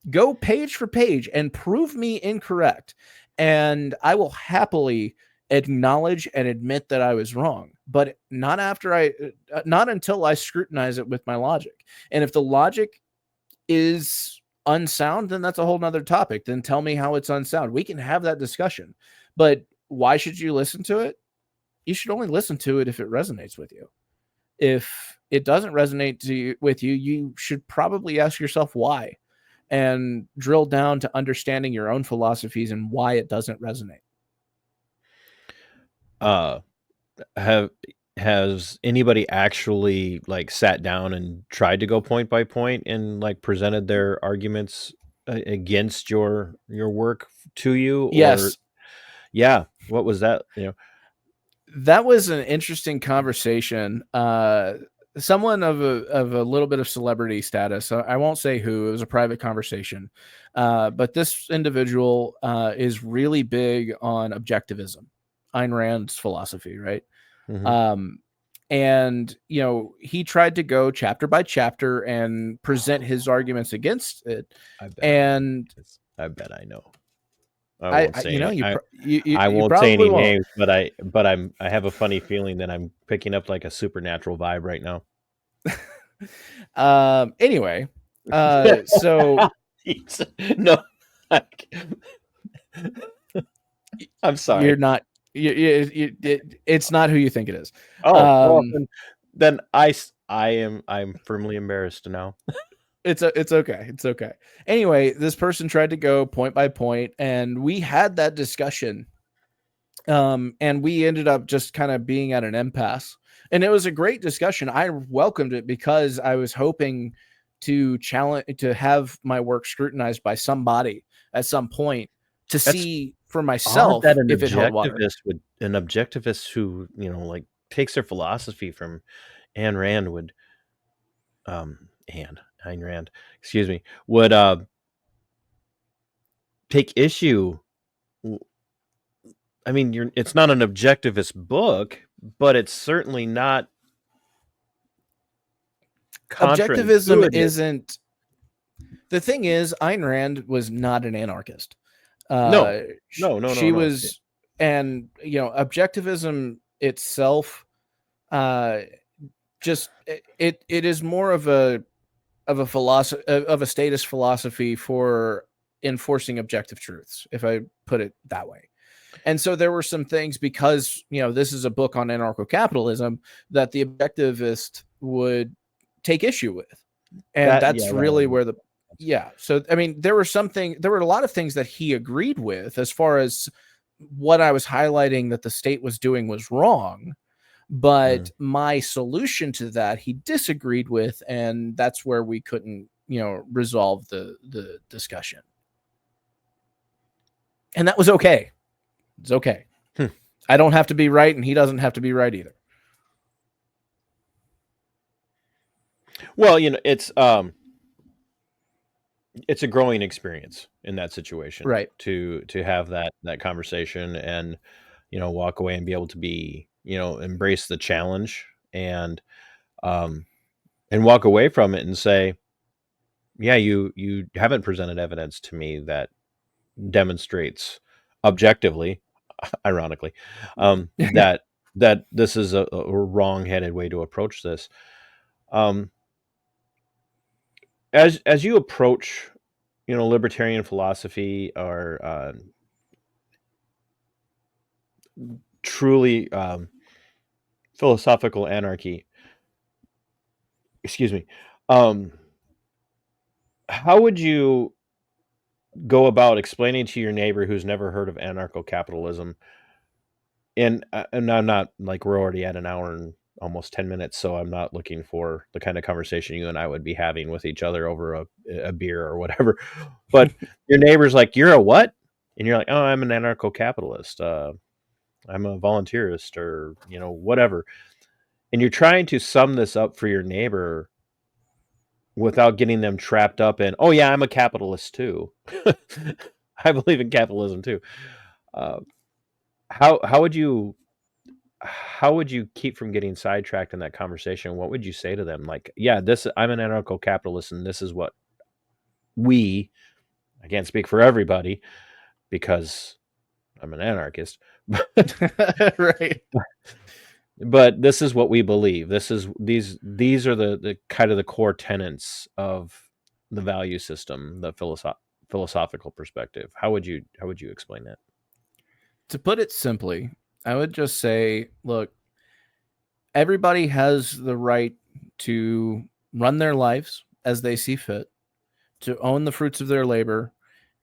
Go page for page and prove me incorrect. And I will happily acknowledge and admit that I was wrong, but not until I scrutinize it with my logic. And if the logic is unsound, then that's a whole nother topic. Then tell me how it's unsound. We can have that discussion. But why should you listen to it? You should only listen to it if it resonates with you. If it doesn't resonate with you, you should probably ask yourself why, and drill down to understanding your own philosophies and why it doesn't resonate. Has anybody actually sat down and tried to go point by point and presented their arguments against your work to you? Yes. Or, yeah. What was that? That was an interesting conversation. Someone of a little bit of celebrity status. I won't say who. It was a private conversation. But this individual is really big on objectivism, Ayn Rand's philosophy, right? Mm-hmm. And he tried to go chapter by chapter and present his arguments against it. I bet I know. I won't say any won't. names, but I have a funny feeling that I'm picking up a supernatural vibe right now. Anyway, so no, I'm sorry. You're not. It's not who you think it is. Oh, then I'm firmly embarrassed now. It's okay. It's okay. Anyway, this person tried to go point by point, and we had that discussion. And we ended up just kind of being at an impasse. And it was a great discussion. I welcomed it because I was hoping to have my work scrutinized by somebody at some point to see for Odd myself that an if it held water. objectivist who, like takes their philosophy from Ayn Rand would Ayn Rand, excuse me, would take issue. I mean, it's not an objectivist book, but it's certainly not Objectivism counterintuitive. isn't. The thing is, Ayn Rand was not an anarchist. No. She was, and objectivism itself, just it is more of a philosophy, of a statist philosophy for enforcing objective truths, if I put it that way. And so there were some things, because this is a book on anarcho-capitalism, that the objectivist would take issue with, and that's really where the So I mean, there were a lot of things that he agreed with, as far as what I was highlighting that the state was doing was wrong. But my solution to that he disagreed with, and that's where we couldn't, resolve the discussion. And that was okay. It's okay. I don't have to be right, and he doesn't have to be right either. Well, it's a growing experience in that situation, right? To have that conversation and walk away and be able to be embrace the challenge and walk away from it and say, yeah, you haven't presented evidence to me that demonstrates objectively, ironically, that this is a wrong-headed way to approach this. As you approach, libertarian philosophy, or truly philosophical anarchy, excuse me, how would you go about explaining to your neighbor who's never heard of anarcho-capitalism? And I'm not, like, we're already at an hour and almost 10 minutes, so I'm not looking for the kind of conversation you and I would be having with each other over a beer or whatever. But your neighbor's like, "You're a what?" And you're like, "Oh, I'm an anarcho-capitalist. I'm a volunteerist," or whatever. And you're trying to sum this up for your neighbor without getting them trapped up in, "Oh yeah, I'm a capitalist too. I believe in capitalism too." How would you keep from getting sidetracked in that conversation? What would you say to them? Like, yeah, I'm an anarcho-capitalist, and this is what I can't speak for everybody because I'm an anarchist, right? But this is what we believe. These are the kind of the core tenets of the value system, the philosophical perspective. How would you explain that? To put it simply, I would just say, look, everybody has the right to run their lives as they see fit, to own the fruits of their labor,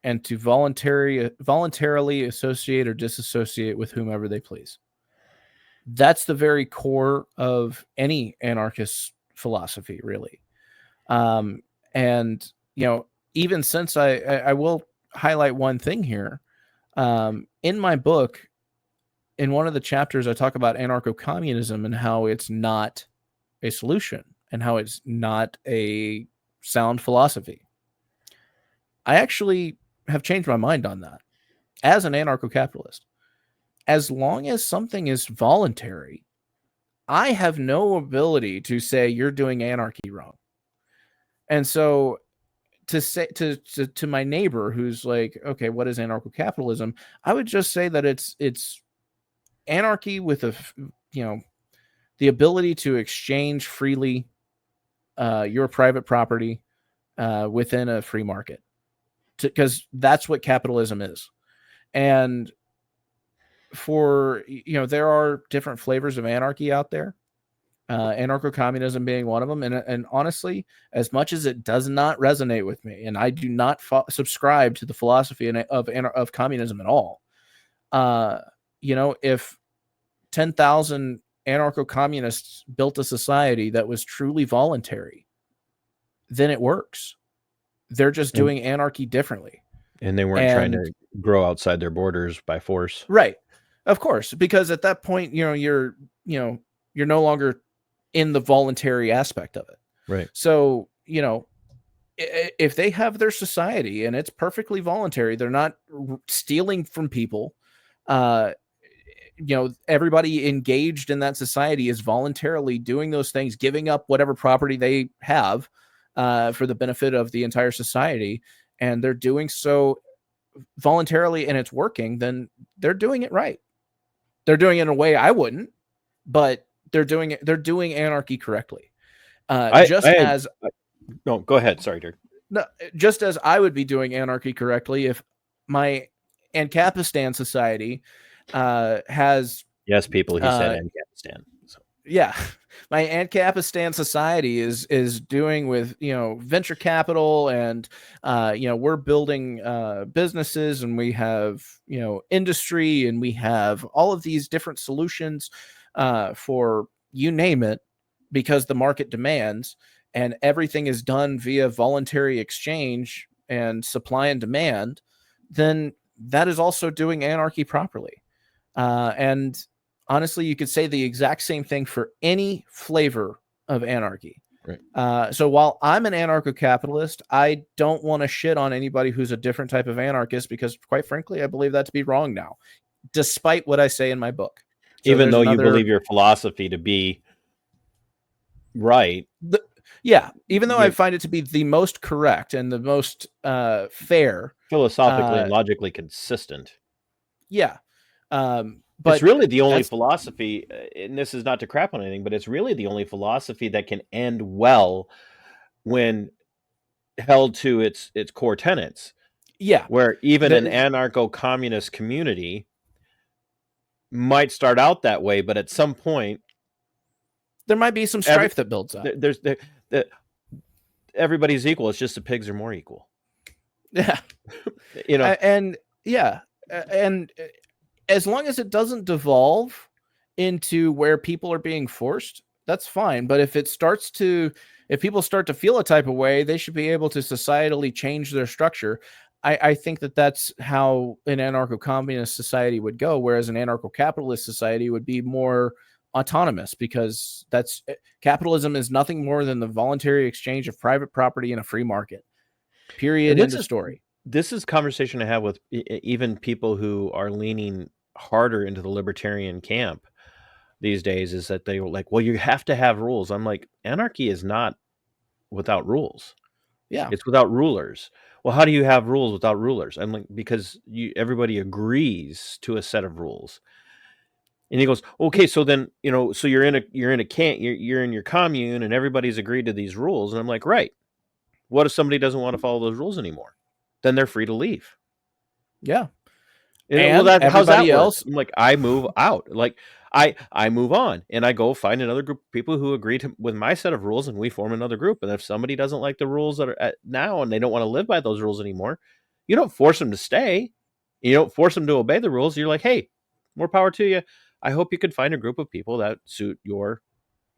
and to voluntarily associate or disassociate with whomever they please. That's the very core of any anarchist philosophy, really. And even since I will highlight one thing here, in my book, in one of the chapters, I talk about anarcho-communism and how it's not a solution and how it's not a sound philosophy. I actually have changed my mind on that as an anarcho-capitalist. As long as something is voluntary, I have no ability to say you're doing anarchy wrong. And so to say to my neighbor who's like, okay, what is anarcho-capitalism? I would just say that it's anarchy with the ability to exchange freely your private property within a free market, because that's what capitalism is. And for there are different flavors of anarchy out there. anarcho-communism being one of them. And honestly, as much as it does not resonate with me, and I do not subscribe to the philosophy of communism at all, if 10,000 anarcho-communists built a society that was truly voluntary, then it works. They're just doing anarchy differently. And they weren't trying to grow outside their borders by force. Right. Of course, because at that point, you're no longer in the voluntary aspect of it. Right. So, if they have their society and it's perfectly voluntary, they're not stealing from people. Everybody engaged in that society is voluntarily doing those things, giving up whatever property they have for the benefit of the entire society. And they're doing so voluntarily and it's working, then they're doing it right. They're doing it in a way I wouldn't, but they're doing anarchy correctly. No, go ahead. Sorry, Dirk. No, just as I would be doing anarchy correctly if my Anarchocapistan society has... Yes, people, he said Anarchocapistan. So. Yeah, my Anarchocapistan society is doing with venture capital, and we're building businesses, and we have industry, and we have all of these different solutions for you name it, because the market demands, and everything is done via voluntary exchange and supply and demand. Then that is also doing anarchy properly. And honestly, you could say the exact same thing for any flavor of anarchy. Right. So while I'm an anarcho-capitalist, I don't want to shit on anybody who's a different type of anarchist, because quite frankly, I believe that to be wrong now, despite what I say in my book. So even though you believe your philosophy to be right. Even though I find it to be the most correct and the most fair. Philosophically and logically consistent. Yeah. But it's really the only philosophy, and this is not to crap on anything, but it's really the only philosophy that can end well when held to its core tenets. Yeah. Where even an anarcho-communist community might start out that way, but at some point there might be some strife that builds up. Everybody's equal. It's just the pigs are more equal. Yeah. And as long as it doesn't devolve into where people are being forced, that's fine. But if people start to feel a type of way, they should be able to societally change their structure. I think that's how an anarcho-communist society would go, whereas an anarcho-capitalist society would be more autonomous, because capitalism is nothing more than the voluntary exchange of private property in a free market. Period. End of story. This is conversation I have with even people who are leaning harder into the libertarian camp these days, is that they were like, well, you have to have rules. I'm like, anarchy is not without rules. Yeah. It's without rulers. Well, how do you have rules without rulers? I'm like, because everybody agrees to a set of rules. And he goes, okay, so then, so you're in a camp, you're in your commune, and everybody's agreed to these rules. And I'm like, right. What if somebody doesn't want to follow those rules anymore? Then they're free to leave. Yeah. And how's that else? I'm like, I move out. Like I move on, and I go find another group of people who agree with my set of rules, and we form another group. And if somebody doesn't like the rules that are now, and they don't want to live by those rules anymore, you don't force them to stay. You don't force them to obey the rules. You're like, hey, more power to you. I hope you could find a group of people that suit your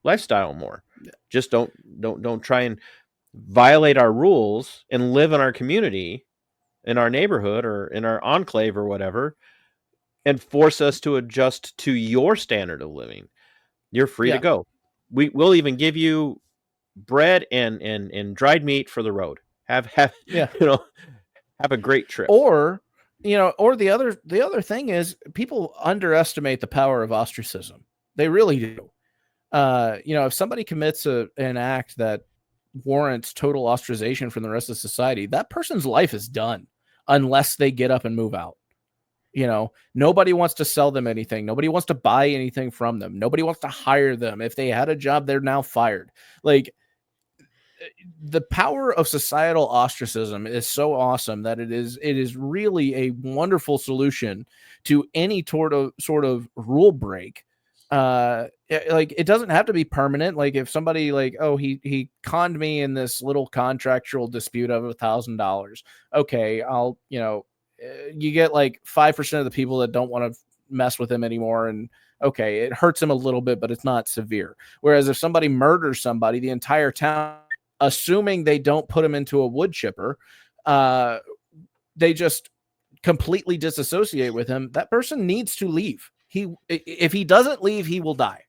lifestyle more. Just don't try and violate our rules and live in our community, in our neighborhood, or in our enclave or whatever, and force us to adjust to your standard of living. You're free to go. We'll even give you bread and dried meat for the road. Have a great trip. Or the other thing is, people underestimate the power of ostracism. They really do. If somebody commits an act that warrants total ostracization from the rest of society, that person's life is done unless they get up and move out. Nobody wants to sell them anything. Nobody wants to buy anything from them. Nobody wants to hire them. If they had a job, they're now fired. Like, the power of societal ostracism is so awesome that it is really a wonderful solution to any sort of rule break. And like it doesn't have to be permanent. Like if somebody like, oh, he conned me in this little contractual dispute of $1,000. Okay, I'll, you get like 5% of the people that don't want to mess with him anymore, and okay, it hurts him a little bit, but it's not severe. Whereas if somebody murders somebody, the entire town, assuming they don't put him into a wood chipper, they just completely disassociate with him. That person needs to leave. If he doesn't leave, he will die.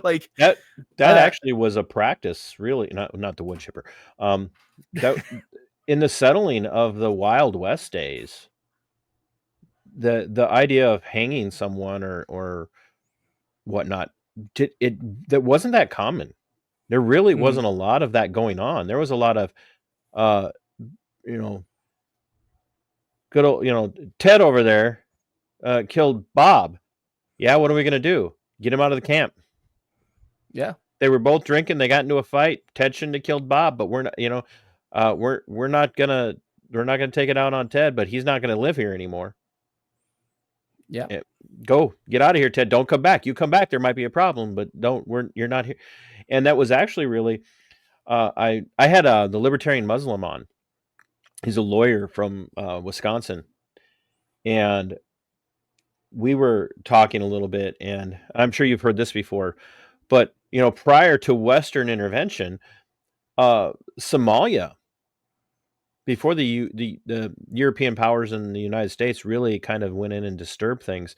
Like that actually was a practice, really, not the wood chipper. That in the settling of the Wild West days, the idea of hanging someone or whatnot, that wasn't that common. There really wasn't a lot of that going on. There was a lot of good old, Ted over there killed Bob. Yeah, what are we gonna do? Get him out of the camp. Yeah. They were both drinking, they got into a fight. Ted shouldn't have killed Bob, but we're not, we're not gonna take it out on Ted, but he's not gonna live here anymore. Yeah. Go get out of here, Ted. Don't come back. You come back, there might be a problem, but you're not here. And that was actually really I had the Libertarian Muslim on. He's a lawyer from Wisconsin, and we were talking a little bit, and I'm sure you've heard this before, but prior to Western intervention, Somalia, before the European powers in the United States really kind of went in and disturbed things,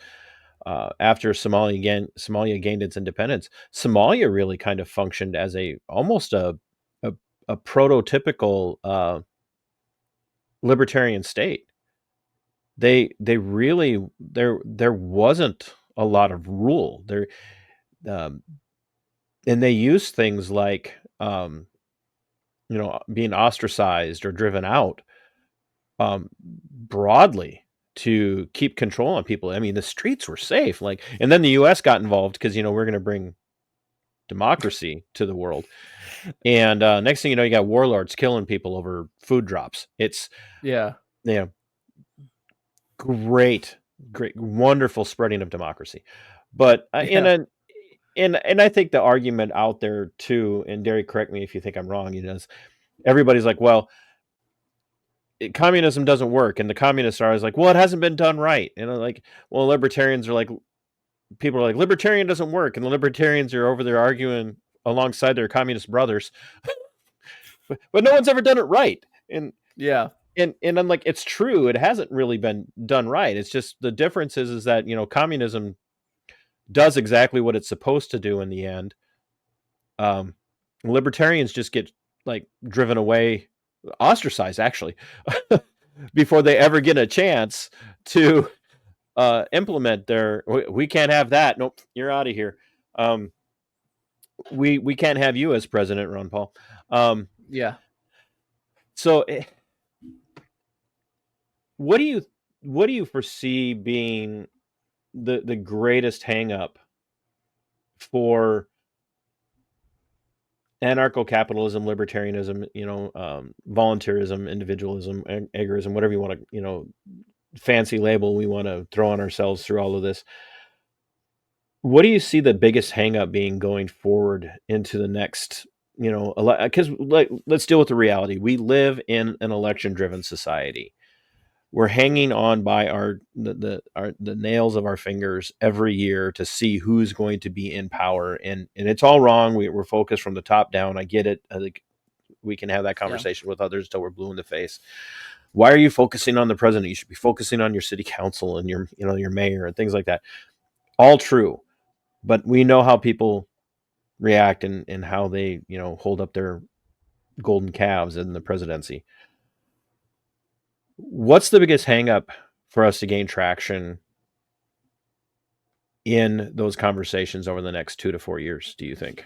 after Somalia gained its independence, Somalia really kind of functioned as almost a prototypical libertarian state. They really, there wasn't a lot of rule there, and they used things like being ostracized or driven out broadly to keep control on people. I mean, the streets were safe, and then the U.S. got involved because we're going to bring democracy to the world, and next thing you know, you got warlords killing people over food drops. It's great, wonderful spreading of democracy. But and I think the argument out there too, and Derry, correct me if you think I'm wrong, everybody's like, well, communism doesn't work, and the communists are always like, well, it hasn't been done right. Well, libertarians are like, people are like, libertarian doesn't work, and the libertarians are over there arguing alongside their communist brothers, but no one's ever done it right. And I'm like, it's true, it hasn't really been done right. It's just the difference is that communism does exactly what it's supposed to do in the end. Libertarians just get driven away, ostracized actually, before they ever get a chance to implement their. We can't have that. Nope, you're out of here. We can't have you as president, Ron Paul. So, what do you foresee being the greatest hang up for anarcho-capitalism, libertarianism, voluntarism, individualism, agorism, whatever you want to, fancy label we want to throw on ourselves through all of this? What do you see the biggest hang up being going forward into the next, because let's deal with the reality. We live in an election-driven society. We're hanging on by the nails of our fingers every year to see who's going to be in power, and it's all wrong. We're focused from the top down. I get it. I think we can have that conversation with others till we're blue in the face. Why are you focusing on the president? You should be focusing on your city council and your mayor and things like that. All true, but we know how people react and how they hold up their golden calves in the presidency. What's the biggest hang up for us to gain traction in those conversations over the next 2 to 4 years, do you think?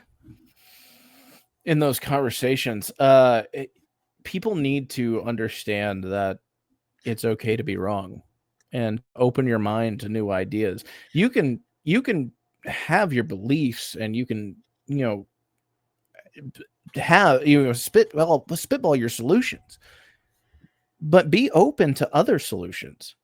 In those conversations, people need to understand that it's okay to be wrong and open your mind to new ideas. You can have your beliefs, and you can spitball your solutions, but be open to other solutions.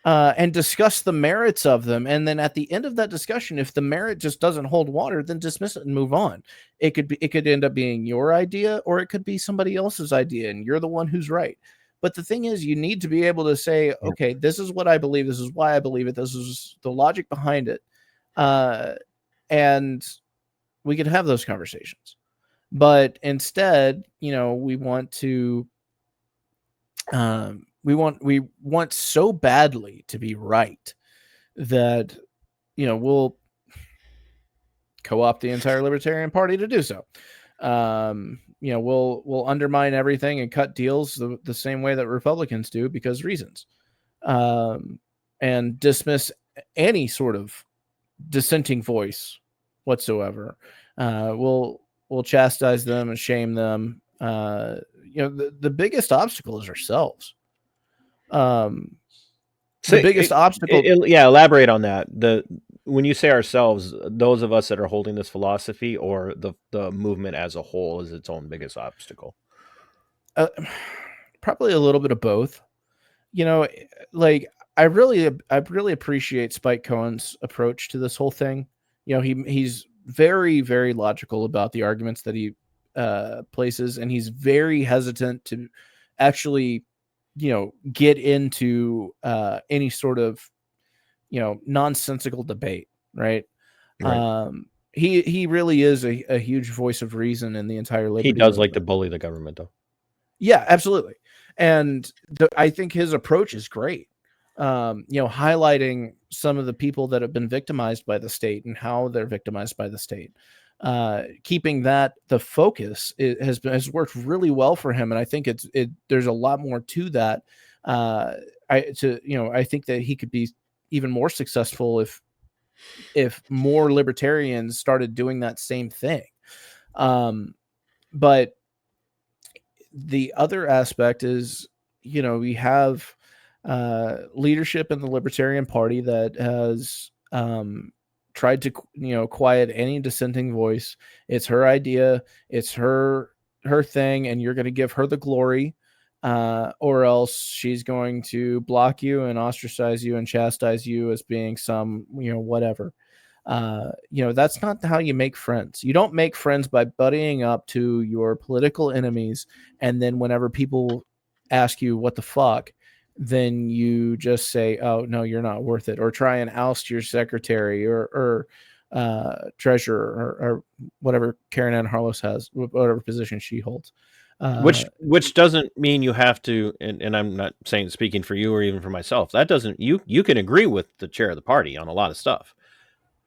and discuss the merits of them. And then at the end of that discussion, if the merit just doesn't hold water, then dismiss it and move on. It could end up being your idea, or it could be somebody else's idea, and you're the one who's right. But the thing is, you need to be able to say, okay, this is what I believe. This is why I believe it. This is the logic behind it. And we could have those conversations. But instead, we want to, we want so badly to be right that, we'll co-opt the entire Libertarian Party to do so. We'll undermine everything and cut deals the same way that Republicans do because reasons, and dismiss any sort of dissenting voice whatsoever. We'll chastise them and shame them. The biggest obstacle is ourselves. The biggest obstacle. Elaborate on that. When you say ourselves, those of us that are holding this philosophy, or the movement as a whole, is its own biggest obstacle? Probably a little bit of both. I really appreciate Spike Cohen's approach to this whole thing. He's very, very logical about the arguments that he places, and he's very hesitant to actually, get into any sort of, nonsensical debate, right? He really is a huge voice of reason in the entire liberty. He does movement. Like to bully the government, though. Yeah, absolutely. And I think his approach is great. Highlighting some of the people that have been victimized by the state and how they're victimized by the state. Keeping that the focus has worked really well for him, and I think there's a lot more to that. I think that he could be even more successful if more libertarians started doing that same thing. But the other aspect is, we have leadership in the Libertarian Party that has tried to, quiet any dissenting voice. It's her idea. It's her thing. And you're going to give her the glory, or else she's going to block you and ostracize you and chastise you as being some, whatever. That's not how you make friends. You don't make friends by buddying up to your political enemies. And then whenever people ask you what the fuck, then you just say, oh, no, you're not worth it, or try and oust your secretary or treasurer or whatever Karen Ann Harlos has, whatever position she holds. Which doesn't mean you have to, and I'm not saying speaking for you or even for myself, that doesn't, you can agree with the chair of the party on a lot of stuff.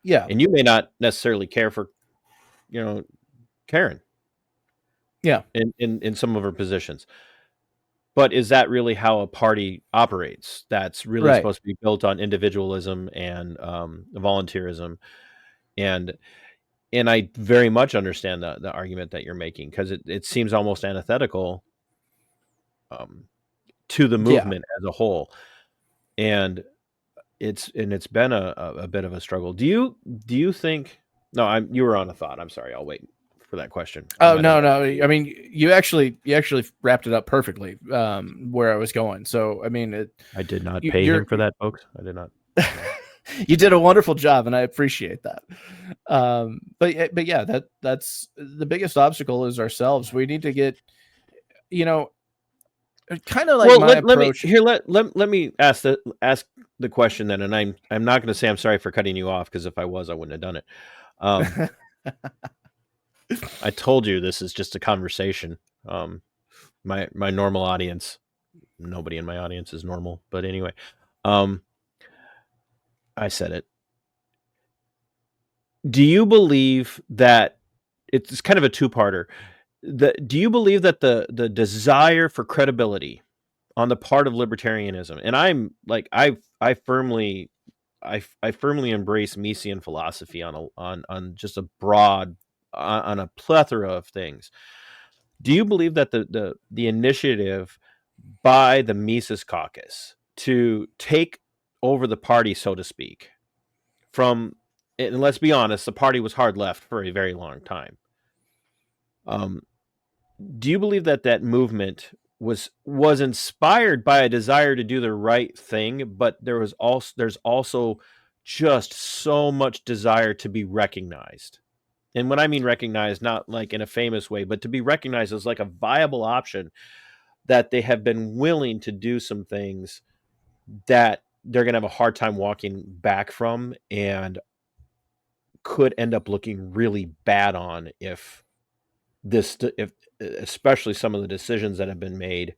Yeah. And you may not necessarily care for, Karen. Yeah. In some of her positions. But is that really how a party operates? That's really supposed to be built on individualism and volunteerism. And I very much understand the argument that you're making, because it seems almost antithetical to the movement as a whole. And it's been a bit of a struggle. Do you think? No, you were on a thought. I'm sorry. I'll wait for that question. Oh, no. I mean, you actually wrapped it up perfectly, where I was going. So, I mean, I did not pay him for that, folks. I did not. You did a wonderful job, and I appreciate that. But yeah, that's the biggest obstacle is ourselves. We need to get, kind of like my approach. Let me ask the question then, and I'm not going to say I'm sorry for cutting you off, because if I was, I wouldn't have done it. I told you this is just a conversation. My normal audience, nobody in my audience is normal, but anyway, I said it. Do you believe that it's kind of a two-parter? Do you believe that the desire for credibility on the part of libertarianism, and I'm like, I firmly embrace Miesian philosophy on just a broad, on a plethora of things. Do you believe that the initiative by the Mises Caucus to take over the party, so to speak, from, and let's be honest, the party was hard left for a very long time. Do you believe that movement was inspired by a desire to do the right thing, but there's also just so much desire to be recognized. And when I mean recognized, not like in a famous way, but to be recognized as like a viable option, that they have been willing to do some things that they're going to have a hard time walking back from, and could end up looking really bad on if especially some of the decisions that have been made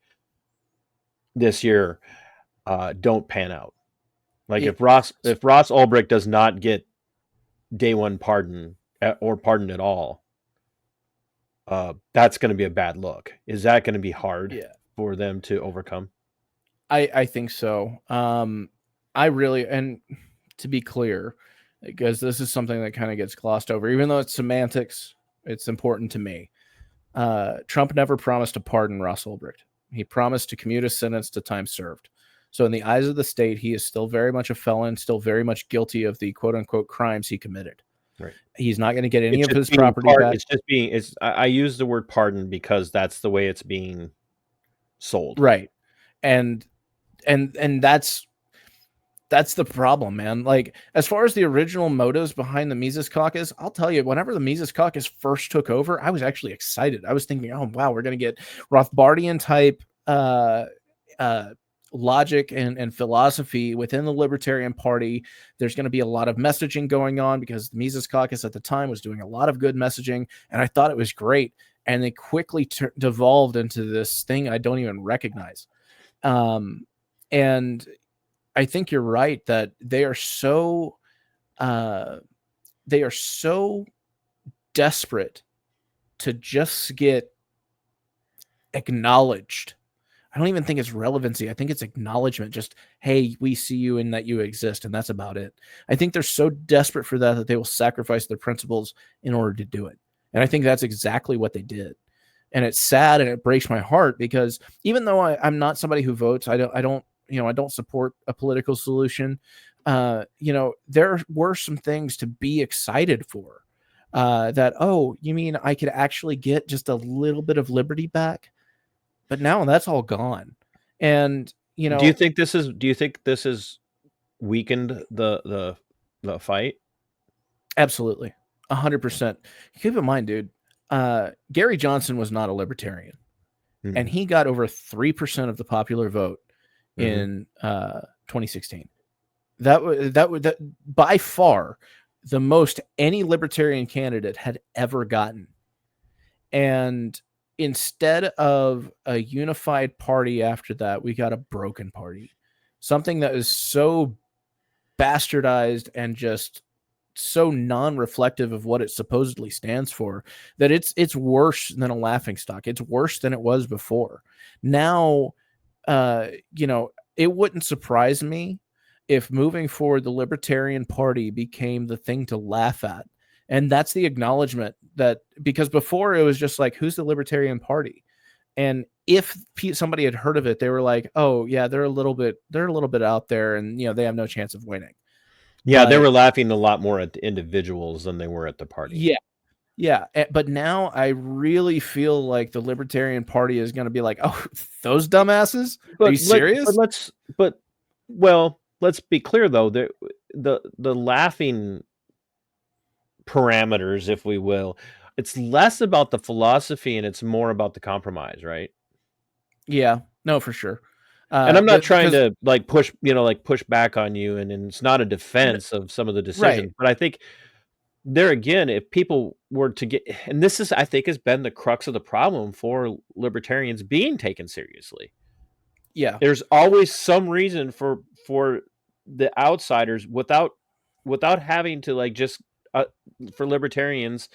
this year don't pan out. Like if Ross Ulbricht does not get day one pardon or pardon at all, that's going to be a bad look. Is that going to be hard for them to overcome? I think so. I really, and to be clear, because this is something that kind of gets glossed over, even though it's semantics, it's important to me. Trump never promised to pardon Ross Ulbricht. He promised to commute a sentence to time served. So in the eyes of the state, he is still very much a felon, still very much guilty of the quote unquote crimes he committed. Right. He's not going to get any of his property back. I use the word pardon because that's the way it's being sold. Right. And that's the problem, man. Like, as far as the original motives behind the Mises Caucus, I'll tell you, whenever the Mises Caucus first took over, I was actually excited. I was thinking, oh, wow, we're going to get Rothbardian type logic and philosophy within the Libertarian Party. There's going to be a lot of messaging going on because the Mises Caucus at the time was doing a lot of good messaging, and I thought it was great. And they quickly devolved into this thing I don't even recognize. And I think you're right that they are so desperate to just get acknowledged. I don't even think it's relevancy. I think it's acknowledgement. Just, hey, we see you and that you exist, and that's about it. I think they're so desperate for that they will sacrifice their principles in order to do it. And I think that's exactly what they did. And it's sad and it breaks my heart because even though I'm not somebody who votes, I don't support a political solution. There were some things to be excited for. That, oh, you mean I could actually get just a little bit of liberty back? But now that's all gone. And do you think this has weakened the fight? Absolutely. 100%. Keep in mind, dude, Gary Johnson was not a libertarian, and he got over 3% of the popular vote in 2016. That by far the most any libertarian candidate had ever gotten. And instead of a unified party after that, we got a broken party, something that is so bastardized and just so non-reflective of what it supposedly stands for that it's worse than a laughingstock. It's worse than it was before. Now, it wouldn't surprise me if moving forward the Libertarian Party became the thing to laugh at. And that's the acknowledgement that, because before it was just like, who's the Libertarian Party? And if somebody had heard of it, they were like, oh yeah, they're a little bit out there, and they have no chance of winning. Yeah, they were laughing a lot more at the individuals than they were at the party. Yeah. But now I really feel like the Libertarian Party is going to be like, oh, those dumbasses? Are you serious? Let's be clear though. The laughing parameters, if we will, it's less about the philosophy and it's more about the compromise, right? Yeah, no, for sure. And I'm not trying to push back on you, and it's not a defense of some of the decisions, but I think there again, if people were to get, and this is, I think, has been the crux of the problem for libertarians being taken seriously. Yeah, there's always some reason for the outsiders without having to for libertarians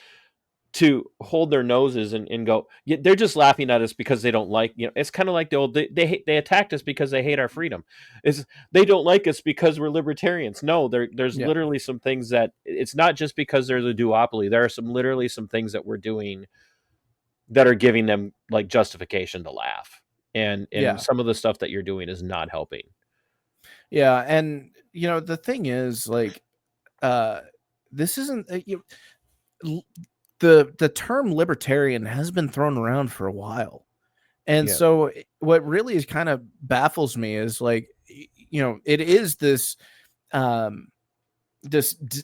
to hold their noses and go, they're just laughing at us because they don't like, it's kind of like the old, they attacked us because they hate our freedom. They don't like us because we're libertarians. No, there's literally some things that it's not just because there's a duopoly. There are literally some things that we're doing that are giving them like justification to laugh. And some of the stuff that you're doing is not helping. Yeah. And the thing is, like, this isn't, the term libertarian has been thrown around for a while, And Yeah. so what really is kind of baffles me is like, it is this,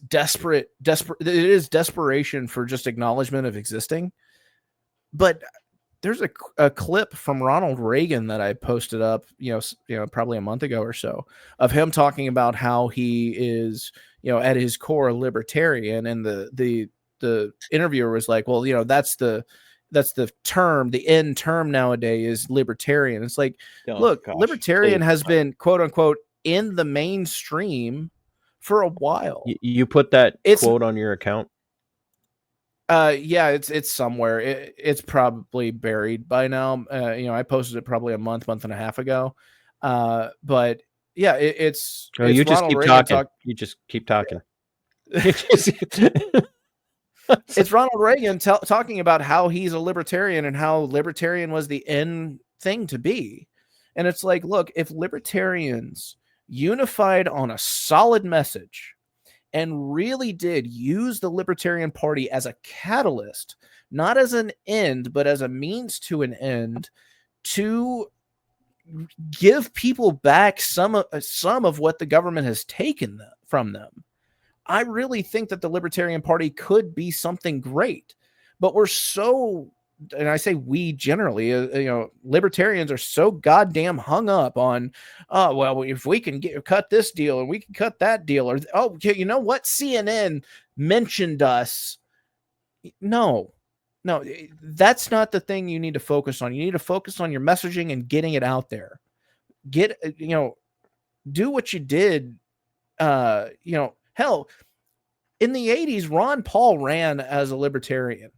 desperate, it is desperation for just acknowledgement of existing. But there's a clip from Ronald Reagan that I posted up, probably a month ago or so, of him talking about how he is, at his core, a libertarian, and the interviewer was like, well, that's the term, the end term nowadays is libertarian. It's like, Oh, look, gosh, libertarian please. has been quote unquote in the mainstream for a while. You put that It's quote on your account? yeah, it's somewhere. It's probably buried by now. I posted it probably a month and a half ago. But yeah, it's Oh, you just Ronald keep Reagan talking. You just keep talking. It's Ronald Reagan talking about how he's a libertarian and how libertarian was the end thing to be. And it's like, look, if libertarians unified on a solid message and really did use the Libertarian Party as a catalyst, not as an end, but as a means to an end, to give people back some of what the government has taken from them, I really think that the Libertarian Party could be something great. But we're so, and I say we generally, libertarians are so goddamn hung up on, oh, well, if we can cut this deal and we can cut that deal, or, oh, you know what? CNN mentioned us. No, that's not the thing you need to focus on. You need to focus on your messaging and getting it out there. Do what you did. Hell, in the 80s, Ron Paul ran as a libertarian.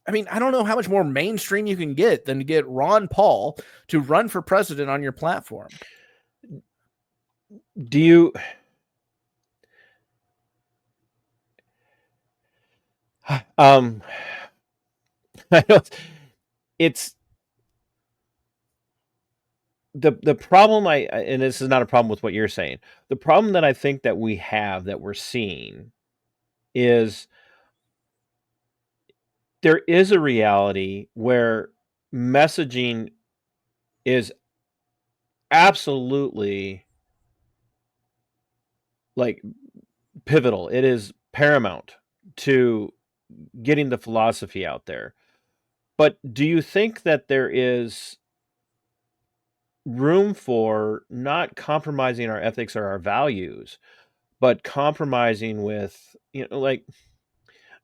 I mean, I don't know how much more mainstream you can get than to get Ron Paul to run for president on your platform. Do you... I know it's the problem and this is not a problem with what you're saying. The problem that I think that we have, that we're seeing, is there is a reality where messaging is absolutely like pivotal. It is paramount to getting the philosophy out there. But do you think that there is room for not compromising our ethics or our values, but compromising with, like,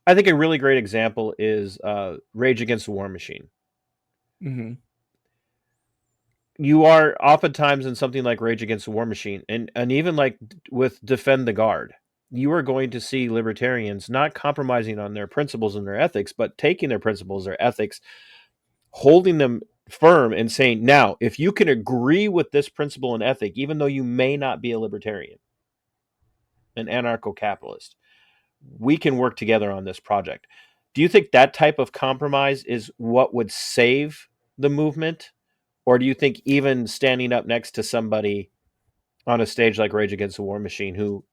I think a really great example is Rage Against the War Machine. Mm-hmm. You are oftentimes in something like Rage Against the War Machine, and even like with Defend the Guard, you are going to see libertarians not compromising on their principles and their ethics, but taking their principles, their ethics, holding them firm and saying, now, if you can agree with this principle and ethic, even though you may not be a libertarian, an anarcho-capitalist, we can work together on this project. Do you think that type of compromise is what would save the movement? Or do you think even standing up next to somebody on a stage like Rage Against the War Machine, who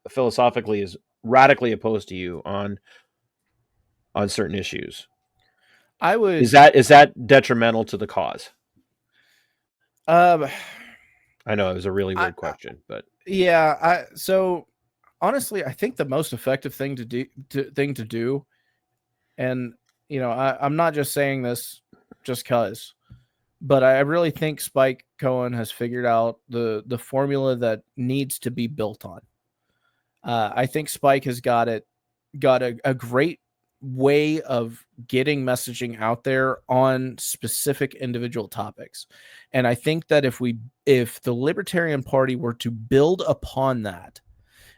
philosophically is radically opposed to you on certain issues, is that detrimental to the cause? I know it was a really weird question, but yeah, so honestly, I think the most effective thing to do, and I'm not just saying this just cause, but I really think Spike Cohen has figured out the formula that needs to be built on. I think Spike has got a great way of getting messaging out there on specific individual topics. And I think that if the Libertarian Party were to build upon that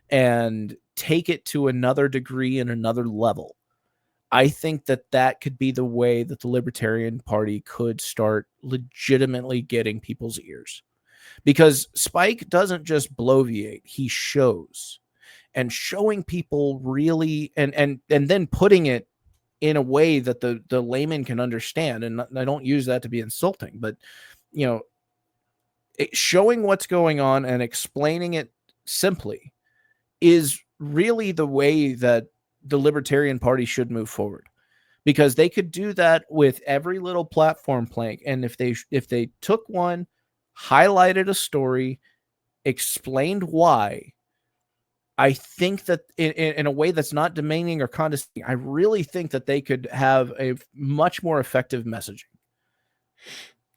and take it to another degree and another level, I think that could be the way that the Libertarian Party could start legitimately getting people's ears. Because Spike doesn't just bloviate, he shows. And showing people really, and then putting it in a way that the layman can understand. And I don't use that to be insulting, but showing what's going on and explaining it simply is really the way that the Libertarian Party should move forward. because they could do that with every little platform plank. And if they took one, highlighted a story, explained why, I think that in a way that's not demeaning or condescending, I really think that they could have a much more effective messaging.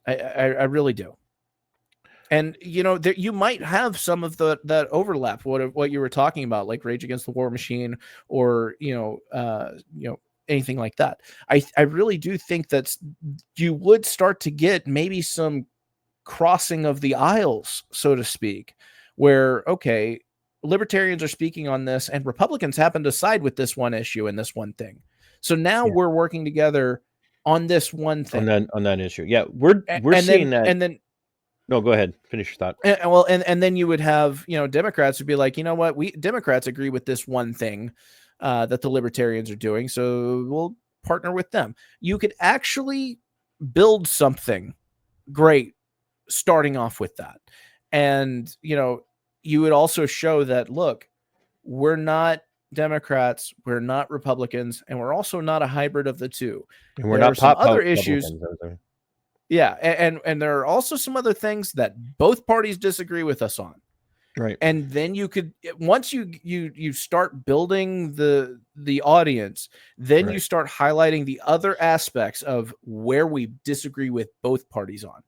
I really do. And you might have some of that overlap. What you were talking about, like Rage Against the War Machine, or anything like that. I really do think that you would start to get maybe some crossing of the aisles, so to speak, where okay, libertarians are speaking on this, and Republicans happen to side with this one issue and this one thing. So now we're working together on this one thing, on that issue. Yeah, we're seeing that. And then no, go ahead, finish your thought. And then you would have Democrats would be like, you know what, we Democrats agree with this one thing that the libertarians are doing, so we'll partner with them. You could actually build something great starting off with that. And you would also show that, look, we're not Democrats, we're not Republicans, and we're also not a hybrid of the two. And we're there not are some other issues. Yeah, and there are also some other things that both parties disagree with us on. Right. And then you could, once you start building the audience, then you start highlighting the other aspects of where we disagree with both parties on.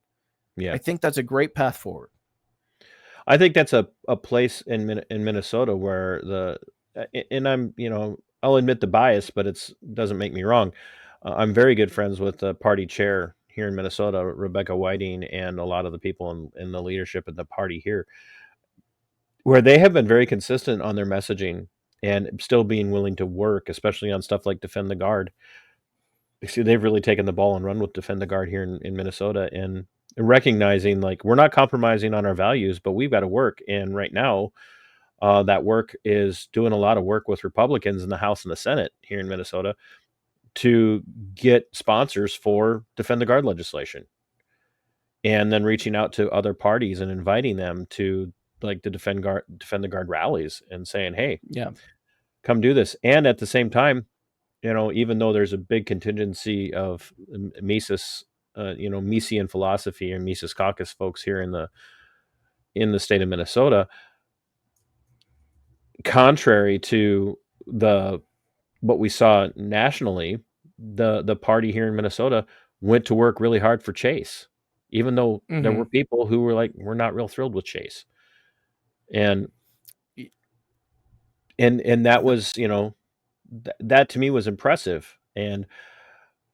Yeah, I think that's a great path forward. I think that's a place in Minnesota where and I'm, I'll admit the bias, but it doesn't make me wrong. I'm very good friends with the party chair here in Minnesota, Rebecca Whiting, and a lot of the people in the leadership of the party here, where they have been very consistent on their messaging and still being willing to work, especially on stuff like Defend the Guard. See, they've really taken the ball and run with Defend the Guard here in Minnesota, and recognizing like we're not compromising on our values, but we've got to work. And right now, that work is doing a lot of work with Republicans in the House and the Senate here in Minnesota to get sponsors for Defend the Guard legislation, and then reaching out to other parties and inviting them to like the Defend the Guard rallies and saying, hey, come do this. And at the same time, even though there's a big contingency of Mises, Misesian philosophy or Mises caucus folks here in the state of Minnesota, contrary to what we saw nationally, the party here in Minnesota went to work really hard for Chase, even though there were people who were like, we're not real thrilled with Chase. And that was, that to me was impressive. And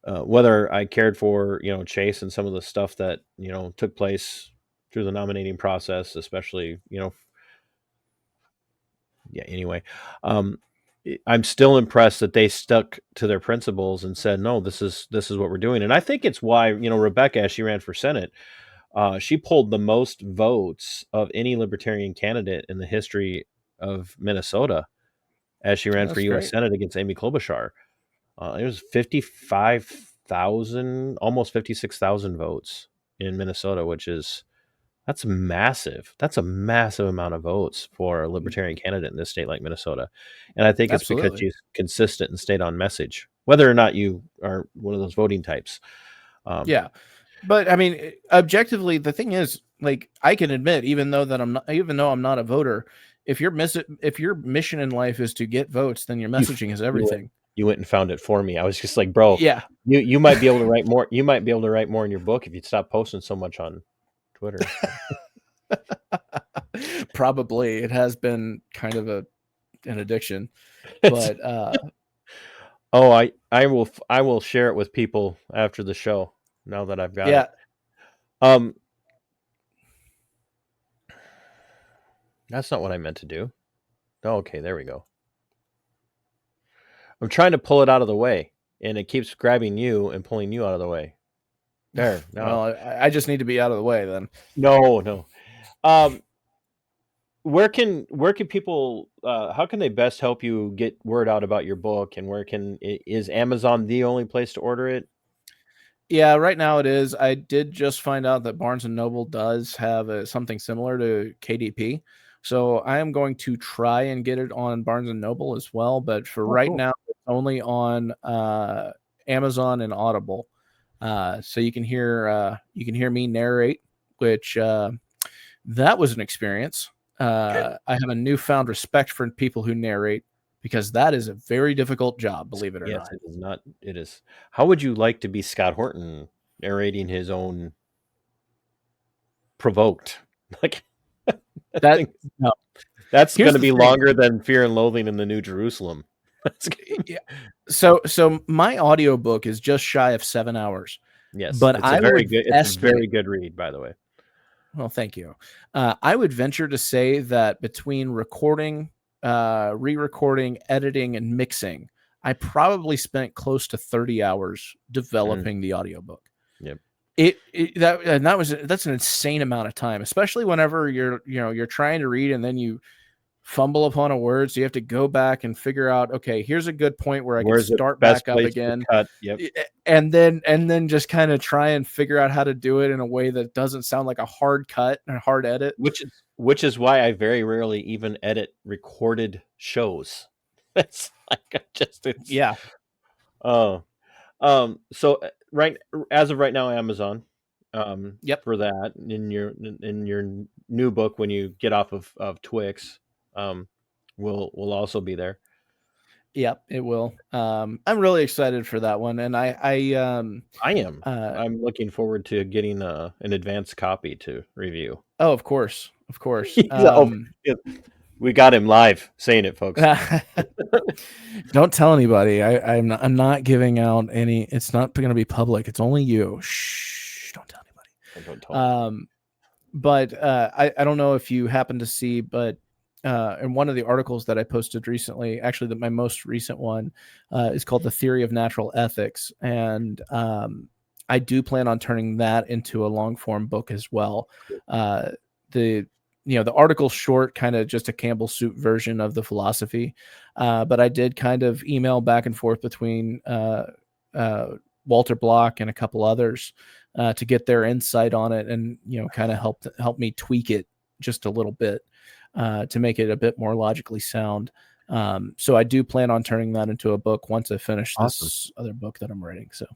whether I cared for, Chase and some of the stuff that, took place through the nominating process, especially, anyway, I'm still impressed that they stuck to their principles and said, no, this is what we're doing. And I think it's why, Rebecca, as she ran for Senate, she pulled the most votes of any libertarian candidate in the history of Minnesota as she ran for U.S. Senate against Amy Klobuchar. It was 55,000, almost 56,000 votes in Minnesota, that's massive. That's a massive amount of votes for a libertarian candidate in this state like Minnesota. And I think it's because she's consistent and stayed on message, whether or not you are one of those voting types. But I mean, objectively, the thing is, like, I can admit, even though I'm not a voter, if your mission in life is to get votes, then your messaging is everything. You went and found it for me. I was just like, bro, you might be able to write more. You might be able to write more in your book if you'd stop posting so much on Twitter. Probably. It has been kind of an addiction, but I will share it with people after the show now that I've got it. That's not what I meant to do. Oh, okay, there we go. I'm trying to pull it out of the way, and it keeps grabbing you and pulling you out of the way. There. No. Well, I just need to be out of the way then. No. Where can people? How can they best help you get word out about your book? And is Amazon the only place to order it? Yeah, right now it is. I did just find out that Barnes and Noble does have something similar to KDP. So I am going to try and get it on Barnes and Noble as well. But for now, it's only on Amazon and Audible. So you can hear me narrate, which that was an experience. I have a newfound respect for people who narrate, because that is a very difficult job, believe it or Yes, not. it is not. It is. How would you like to be Scott Horton narrating his own Provoked? Like That no. that's Here's going to the be thing. longer than Fear and Loathing in the New Jerusalem. Yeah. So my audiobook is just shy of 7 hours. Yes, But it's a I very would good. It's a estimate. very good read, by the way. Well, thank you. I would venture to say that between recording, re-recording, editing, and mixing, I probably spent close to 30 hours developing the audiobook. Yep. That's an insane amount of time, especially whenever you're trying to read and then you fumble upon a word, so you have to go back and figure out, okay, here's a good point where I can Where's the start best back up place to again. cut? Yep. And then just kind of try and figure out how to do it in a way that doesn't sound like a hard cut and a hard edit. Which is why I very rarely even edit recorded shows. It's like it's Yeah. Oh. So right as of right now, Amazon. Yep. For that in your new book when you get off of Twix, will also be there. Yep, it will. I'm really excited for that one, and I am. I'm looking forward to getting an advanced copy to review. Oh, of course. We got him live saying it, folks. Don't tell anybody. I'm not giving out any. It's not going to be public. It's only you. Shh. Don't tell anybody. Don't tell me. But I don't know if you happen to see, but in one of the articles that I posted recently, actually my most recent one is called The Theory of Natural Ethics. And I do plan on turning that into a long form book as well. The article's short, kind of just a Campbell soup version of the philosophy. But I did kind of email back and forth between Walter Block and a couple others to get their insight on it, and kind of help me tweak it just a little bit to make it a bit more logically sound. So I do plan on turning that into a book once I finish this other book that I'm writing. So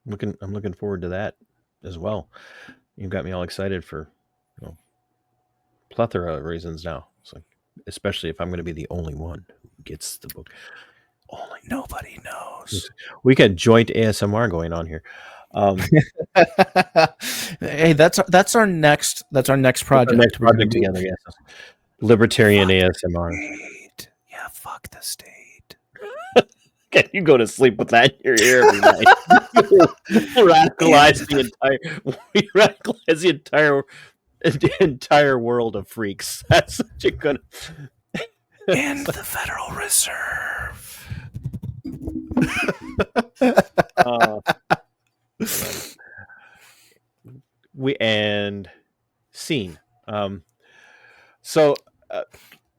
I'm looking forward to that as well. You've got me all excited for plethora of reasons now. It's like, especially if I'm going to be the only one who gets the book. Only nobody knows. We got joint ASMR going on here. Hey, that's our next project. Our next project together. Yes. Libertarian ASMR. Yeah, fuck the state. Can you go to sleep with that in your ear every night? radicalize the entire world of freaks. That's such a good. And the Federal Reserve. Scene. So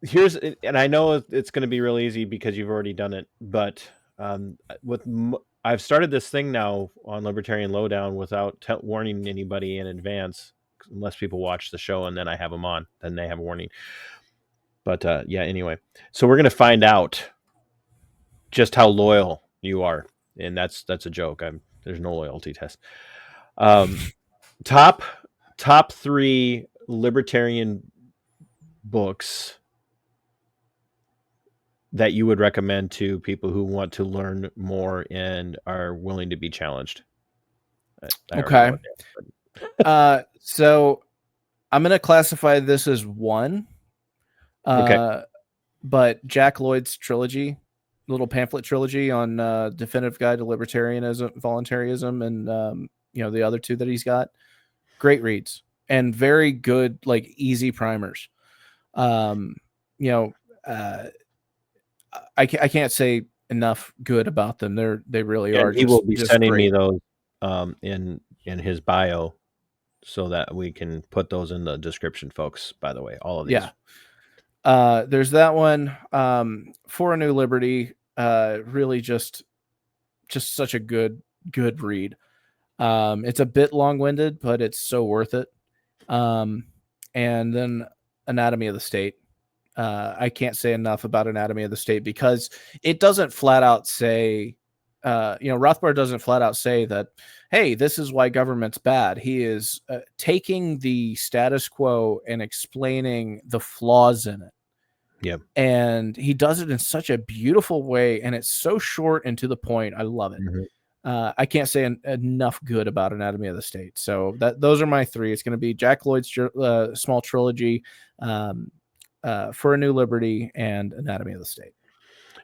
here's, and I know it's going to be real easy because you've already done it, but I've started this thing now on Libertarian Lowdown without warning anybody in advance, unless people watch the show and then I have them on, then they have a warning. But yeah, anyway, so we're going to find out just how loyal you are, and that's a joke. There's no loyalty test. Top 3 libertarian books that you would recommend to people who want to learn more and are willing to be challenged. Okay. So I'm going to classify this as one. Okay. But Jack Lloyd's trilogy, little pamphlet trilogy on Definitive Guide to Libertarianism, Voluntarism, and the other 2 that he's got, great reads and very good, like, easy primers. I can't say enough good about them. They really are. He will be sending great. me those in his bio, so that we can put those in the description, folks. By the way, all of these. Yeah. There's that one. For a New Liberty. Really just such a good read. It's a bit long-winded, but it's so worth it. And then Anatomy of the State. I can't say enough about Anatomy of the State because it doesn't flat out say Rothbard doesn't flat out say that, hey, this is why government's bad. He is taking the status quo and explaining the flaws in it. Yep. And he does it in such a beautiful way, and it's so short and to the point. I love it. I can't say enough good about Anatomy of the State. So those are my three. It's going to be Jack Lloyd's small trilogy, For a New Liberty, and Anatomy of the State.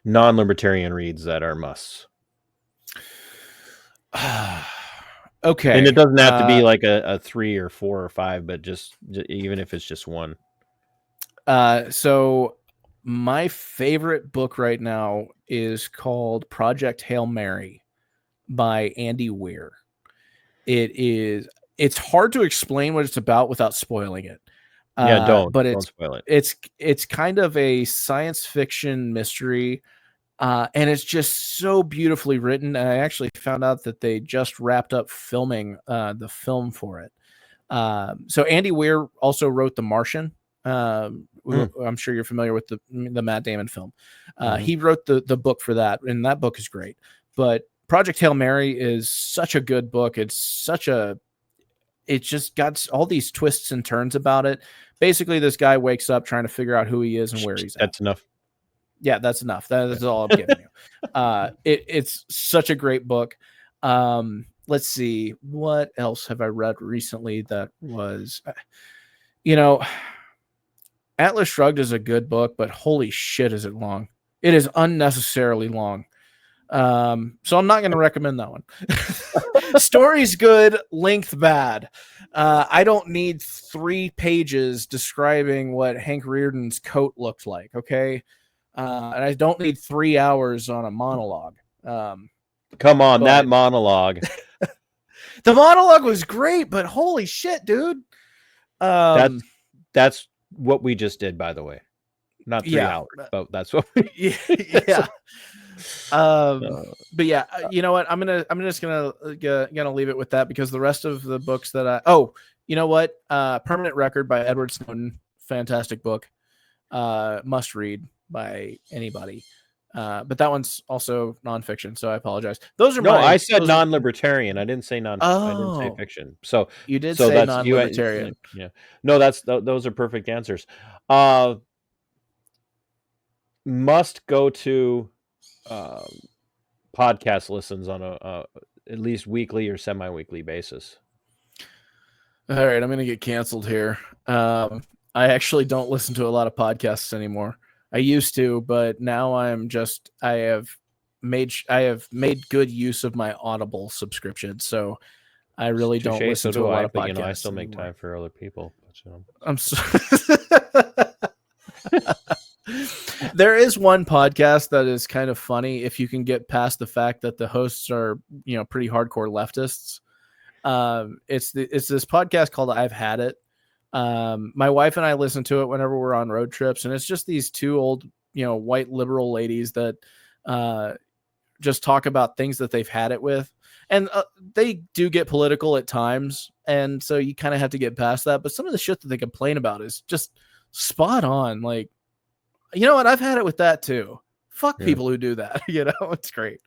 Non-libertarian reads that are musts. Okay. And it doesn't have to be like a 3 or 4 or 5, but just even if it's just one. So my favorite book right now is called Project Hail Mary by Andy Weir. It's hard to explain what it's about without spoiling it. Don't spoil it. It's kind of a science fiction mystery. And it's just so beautifully written. And I actually found out that they just wrapped up filming the film for it. So Andy Weir also wrote The Martian. I'm sure you're familiar with the Matt Damon film. He wrote the book for that, and that book is great. But Project Hail Mary is such a good book. It's just got all these twists and turns about it. Basically, this guy wakes up trying to figure out who he is and where he's at. That's enough. Yeah, that's enough. That's all I'm giving you. It's such a great book. Let's see. What else have I read recently that was, Atlas Shrugged is a good book, but holy shit, is it long. It is unnecessarily long. So I'm not going to recommend that one. Story's good, length bad. I don't need 3 pages describing what Hank Rearden's coat looked like, okay? And I don't need 3 hours on a monologue. Come on, that monologue. The monologue was great, but holy shit, dude. That's what we just did, by the way. Not 3 hours, but that's what we yeah. But yeah, you know what? I'm just gonna leave it with that, because the rest of the books that Permanent Record by Edward Snowden, fantastic book, must read by anybody. But that one's also nonfiction, so I apologize. Those are I said non-libertarian. I didn't say I didn't say fiction. So you did say non-libertarian. Yeah. No, those are perfect answers. Must go to podcast listens on a at least weekly or semi-weekly basis. All right, I'm gonna get canceled here. I actually don't listen to a lot of podcasts anymore. I used to, but now I have made good use of my Audible subscription, so I really don't listen to a lot of podcasts. I still make time for other people. I'm so There is one podcast that is kind of funny if you can get past the fact that the hosts are, pretty hardcore leftists. It's this podcast called I've Had It. My wife and I listen to it whenever we're on road trips, and it's just these two old, white liberal ladies that just talk about things that they've had it with. And they do get political at times, and so you kind of have to get past that. But some of the shit that they complain about is just spot on. Like, you know what? I've had it with that too. Fuck people who do that. It's great.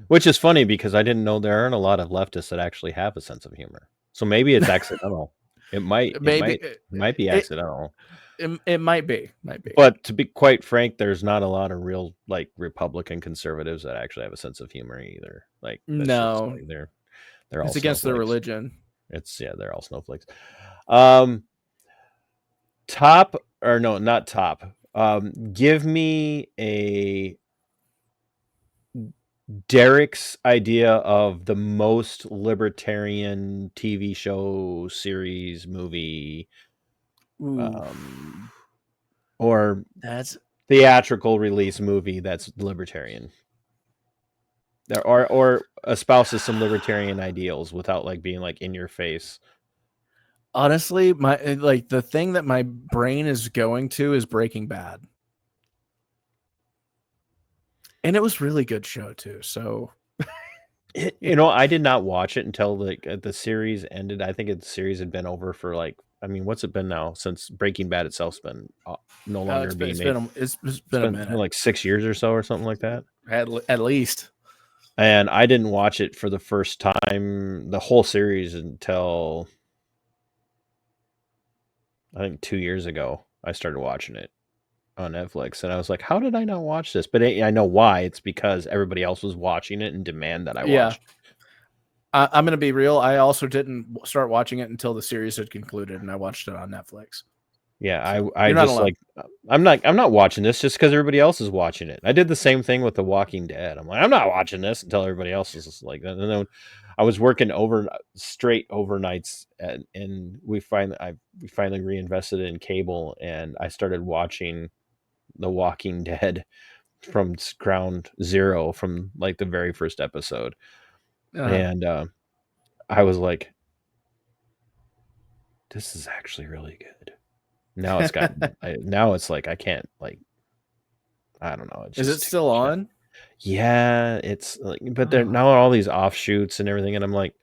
Which is funny, because I didn't know there aren't a lot of leftists that actually have a sense of humor. So maybe it's accidental. It might be accidental. It might be. But to be quite frank, there's not a lot of real Republican conservatives that actually have a sense of humor either. No, they're all against their religion. They're all snowflakes. Top or no, not top. Give me a Derek's idea of the most libertarian TV show, series, movie, or that's theatrical release movie that's libertarian, or espouses some libertarian ideals without being in your face. Honestly, the thing that my brain is going to is Breaking Bad. And it was really good show too. So, I did not watch it until the series ended. I think the series had been over for what's it been now since Breaking Bad itself's been no longer being made? It's been a minute, 6 years or so, or something like that. At least. And I didn't watch it for the first time, the whole series, until I think 2 years ago. I started watching it on Netflix, and I was like, "How did I not watch this?" But I know why. It's because everybody else was watching it and demand that I Yeah. watch. I'm going to be real. I also didn't start watching it until the series had concluded, and I watched it on Netflix. Yeah, So, I you're not just alone. like I'm not watching this just because everybody else is watching it. I did the same thing with The Walking Dead. I'm like, I'm not watching this until everybody else is like that. And then I was working straight overnights, and we finally reinvested in cable, and I started watching The Walking Dead from ground zero, from like the very first episode. And I was like, this is actually really good. Now it's got now it's like I can't, like, I don't know. It's Is it just still on? Yeah, it's like, but there now are all these offshoots and everything, and I'm like,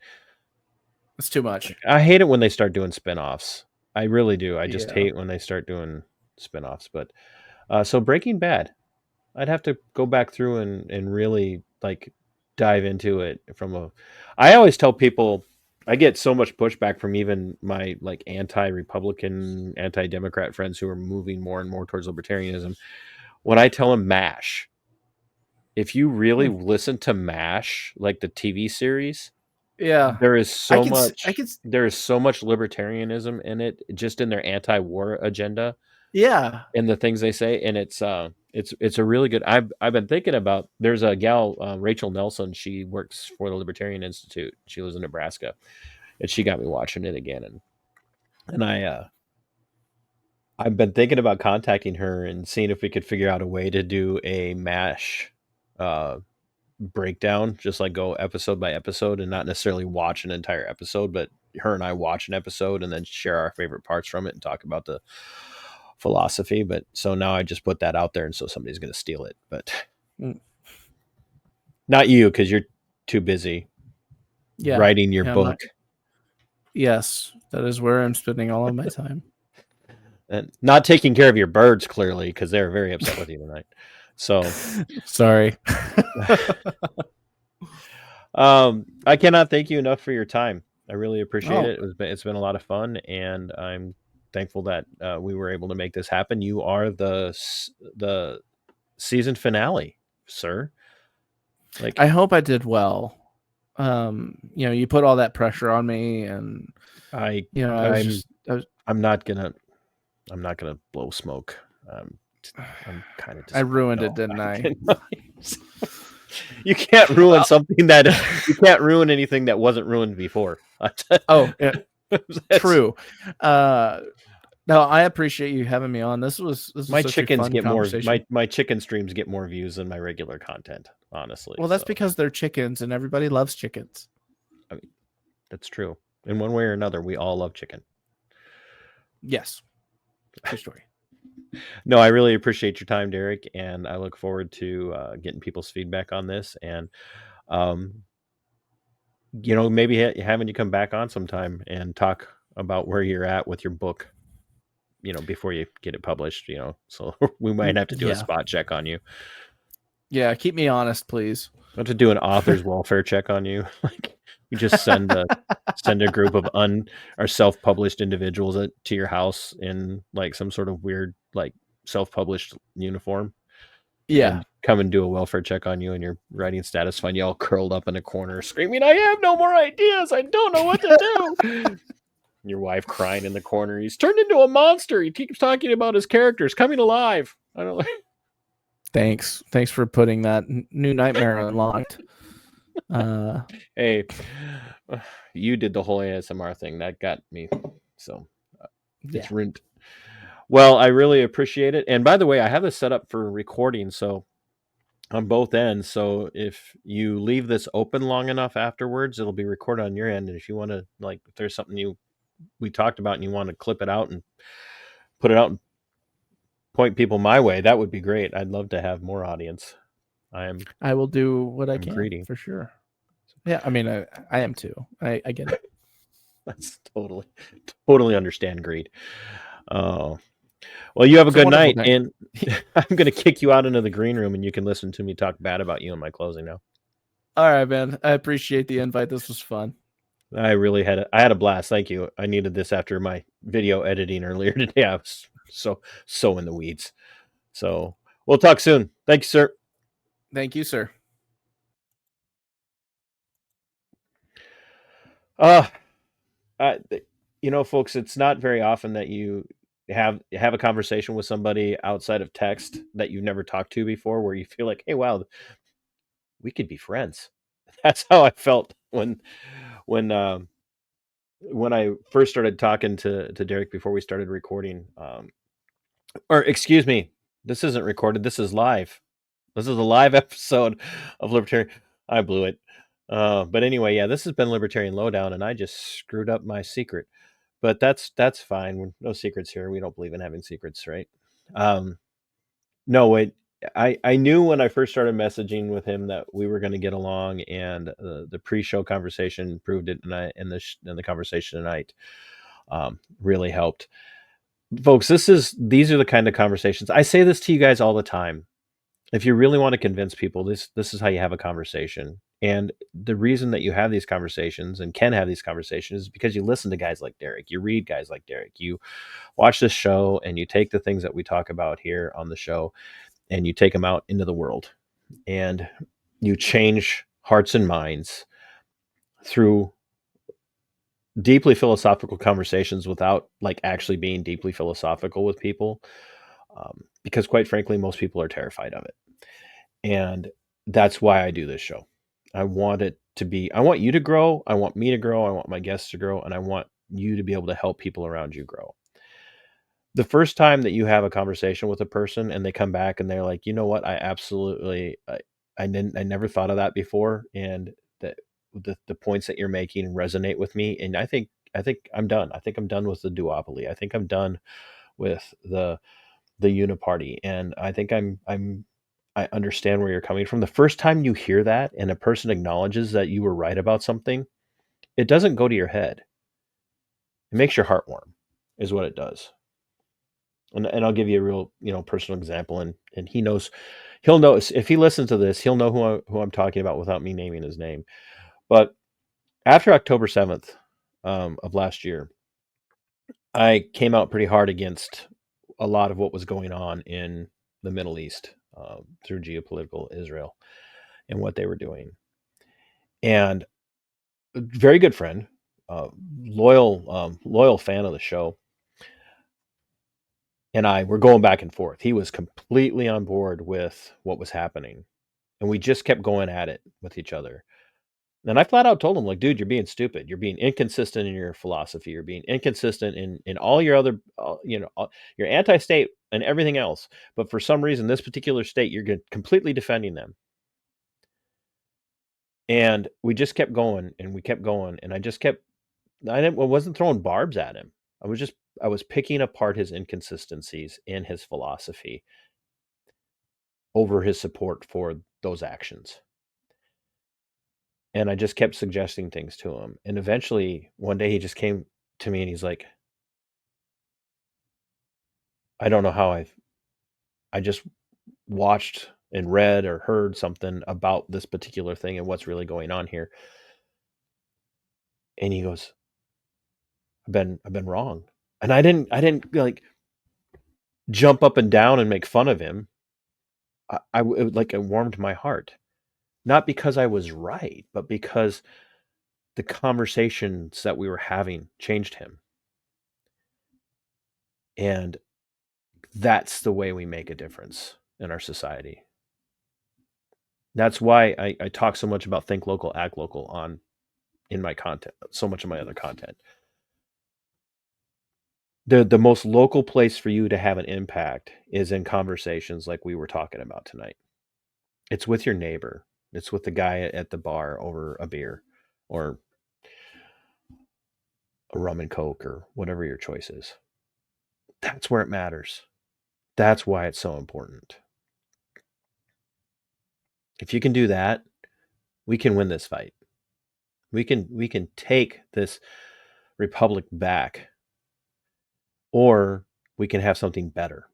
It's too much. I hate it when they start doing spin-offs. I really do. I just Yeah. hate when they start doing spin-offs. But so Breaking Bad, I'd have to go back through and really like dive into it from a. I always tell people, I get so much pushback from even my like anti-Republican, anti-Democrat friends who are moving more and more towards libertarianism. When I tell them MASH, if you really listen to MASH, like the TV series, Yeah. there is I so can much libertarianism in it, just in their anti-war agenda. Yeah. And the things they say, and it's a really good. I've been thinking about. There's a gal, Rachel Nelson. She works for the Libertarian Institute. She lives in Nebraska, and she got me watching it again. And I've been thinking about contacting her and seeing if we could figure out a way to do a MASH breakdown, just like go episode by episode, and not necessarily watch an entire episode, but her and I watch an episode and then share our favorite parts from it and talk about the philosophy. But so now I just put that out there, and so somebody's going to steal it, but not you, because you're too busy writing your book. Yes, that is where I'm spending all of my time. And not taking care of your birds, clearly, because they're very upset with you tonight. So sorry. I cannot thank you enough for your time. I really appreciate it. It's been a lot of fun, and I'm thankful that we were able to make this happen. You are the season finale, sir. Like, I hope I did well. You put all that pressure on me, and I'm not gonna blow smoke. I'm kind of. I ruined it, didn't I? You can't ruin something that you can't ruin anything that wasn't ruined before. Oh, yeah. True. No, I appreciate you having me on. This was my such chickens a fun get more. conversation. My chicken streams get more views than my regular content. Honestly, well, that's because they're chickens, and everybody loves chickens. I mean, that's true. In one way or another, we all love chicken. Yes. True story. No, I really appreciate your time, Derek, and I look forward to getting people's feedback on this, and maybe having you come back on sometime and talk about where you're at with your book, before you get it published, so we might have to do a spot check on you. Yeah, keep me honest, please. I have to do an author's welfare check on you. Like, we just send a group of or self-published individuals to your house in like some sort of weird like self-published uniform. Yeah. And come and do a welfare check on you and your writing status, find you all curled up in a corner screaming, "I have no more ideas. I don't know what to do." Your wife crying in the corner. He's turned into a monster. He keeps talking about his characters coming alive. I don't know. Thanks for putting that new nightmare unlocked. Hey, you did the whole ASMR thing. That got me. So it's rent. Well, I really appreciate it. And by the way, I have this set up for recording, so on both ends. So if you leave this open long enough afterwards, it'll be recorded on your end. And if you want to, like, if there's something we talked about and you want to clip it out and put it out and point people my way, that would be great. I'd love to have more audience. I will do what I can greedy. for sure. Yeah, I mean, I am too. I get it. That's totally understand greed. Oh, well, you have a good night, and I'm going to kick you out into the green room, and you can listen to me talk bad about you in my closing now. All right, man. I appreciate the invite. This was fun. I really had a blast. Thank you. I needed this after my video editing earlier today. I was so in the weeds. So we'll talk soon. Thank you, sir. Thank you, sir. Uh, uh, folks, it's not very often that you have a conversation with somebody outside of text that you've never talked to before, where you feel like, hey, wow, we could be friends. That's how I felt when when I first started talking to Derek before we started recording. Or excuse me, this isn't recorded. This is live. This is a live episode of Libertarian. I blew it. But anyway, yeah, this has been Libertarian Lowdown, and I just screwed up my secret. But that's fine. No secrets here. We don't believe in having secrets, right? No, wait. I knew when I first started messaging with him that we were going to get along, and the pre-show conversation proved it, and the conversation tonight really helped. Folks, these are the kind of conversations. I say this to you guys all the time. If you really want to convince people, this is how you have a conversation. And the reason that you have these conversations and can have these conversations is because you listen to guys like Derek, you read guys like Derek, you watch this show, and you take the things that we talk about here on the show and you take them out into the world, and you change hearts and minds through deeply philosophical conversations without like actually being deeply philosophical with people, because quite frankly, most people are terrified of it. And that's why I do this show. I want you to grow. I want me to grow. I want my guests to grow. And I want you to be able to help people around you grow. The first time that you have a conversation with a person and they come back and they're like, you know what? I never thought of that before. And the points that you're making resonate with me. And I think I'm done. I think I'm done with the duopoly. I think I'm done with the uniparty. And I think I understand where you're coming from. The first time you hear that and a person acknowledges that you were right about something, it doesn't go to your head. It makes your heart warm, is what it does. And I'll give you a real, personal example. And he'll know if he listens to this, he'll know who I'm talking about without me naming his name. But after October 7th of last year, I came out pretty hard against a lot of what was going on in the Middle East through geopolitical Israel and what they were doing. And a very good friend, loyal fan of the show, and I were going back and forth. He was completely on board with what was happening, and we just kept going at it with each other. And I flat out told him, like, dude, you're being stupid. You're being inconsistent in your philosophy. You're being inconsistent in all your other, you're anti-state and everything else. But for some reason, this particular state, you're completely defending them. And we just kept going, and we kept going, and I wasn't throwing barbs at him. I was picking apart his inconsistencies in his philosophy over his support for those actions. And I just kept suggesting things to him. And eventually one day he just came to me and he's like, I don't know how I just watched and read or heard something about this particular thing and what's really going on here. And he goes, I've been wrong. And I didn't like jump up and down and make fun of him. It warmed my heart, not because I was right, but because the conversations that we were having changed him. And that's the way we make a difference in our society. That's why I talk so much about think local, act local in my content, so much of my other content. The most local place for you to have an impact is in conversations like we were talking about tonight. It's with your neighbor. It's with the guy at the bar over a beer or a rum and coke or whatever your choice is. That's where it matters. That's why it's so important. If you can do that, we can win this fight. We can take this republic back, or we can have something better.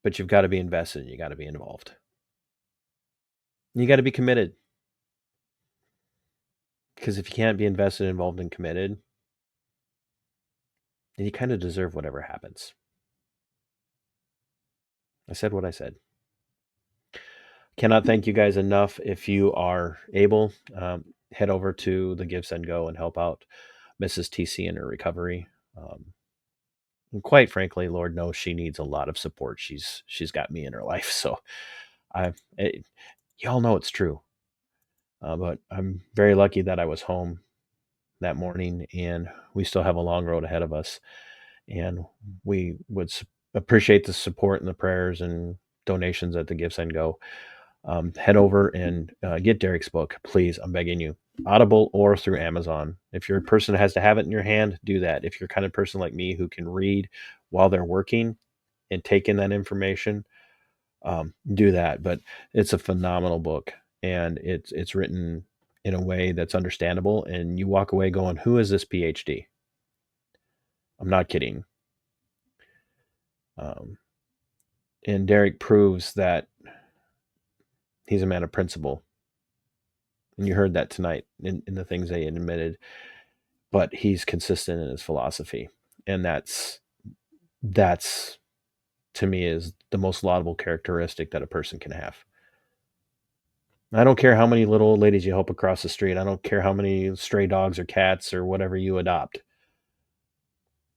But you've got to be invested and you got to be involved. You got to be committed. Because if you can't be invested, involved, and committed, then you kind of deserve whatever happens. I said what I said. Cannot thank you guys enough. If you are able, head over to the Give, Send, Go and help out Mrs. TC in her recovery. And quite frankly, Lord knows she needs a lot of support. She's got me in her life, so y'all know it's true. But I'm very lucky that I was home that morning, and we still have a long road ahead of us. And we would appreciate the support and the prayers and donations at the Give, Send, Go. Head over and get Derek's book, please. I'm begging you. Audible or through Amazon. If you're a person that has to have it in your hand, do that. If you're kind of person like me who can read while they're working and take in that information, do that. But it's a phenomenal book, and it's written in a way that's understandable, and you walk away going, who is this PhD? I'm not kidding. And Derek proves that he's a man of principle. And you heard that tonight in the things they admitted. But he's consistent in his philosophy. And that's to me is the most laudable characteristic that a person can have. I don't care how many little old ladies you help across the street. I don't care how many stray dogs or cats or whatever you adopt.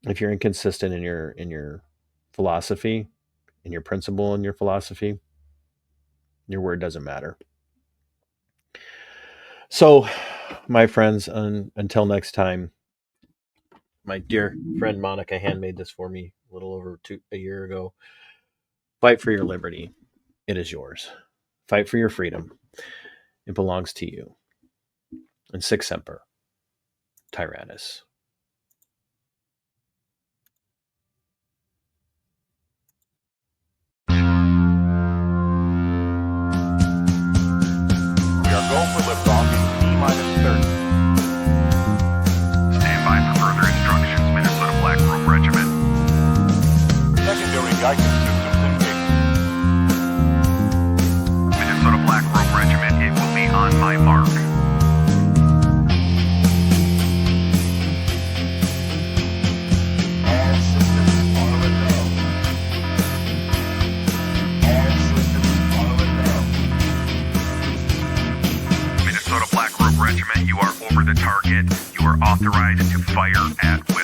If you're inconsistent in your philosophy, in your principle and your philosophy, your word doesn't matter. So, my friends, until next time, my dear friend Monica handmade this for me a little over a year ago. Fight for your liberty. It is yours. Fight for your freedom. It belongs to you. And Sic Semper Tyrannis. We are go for liftoff in T-30. Stand by for further instructions, Minnesota Black Robe Regiment. Secondary guidance systems engaged. Minnesota Black Robe Regiment, it will be on my mark. All systems are a go. All systems are a go. Minnesota Black Robe Regiment, you are over the target. You are authorized to fire at will.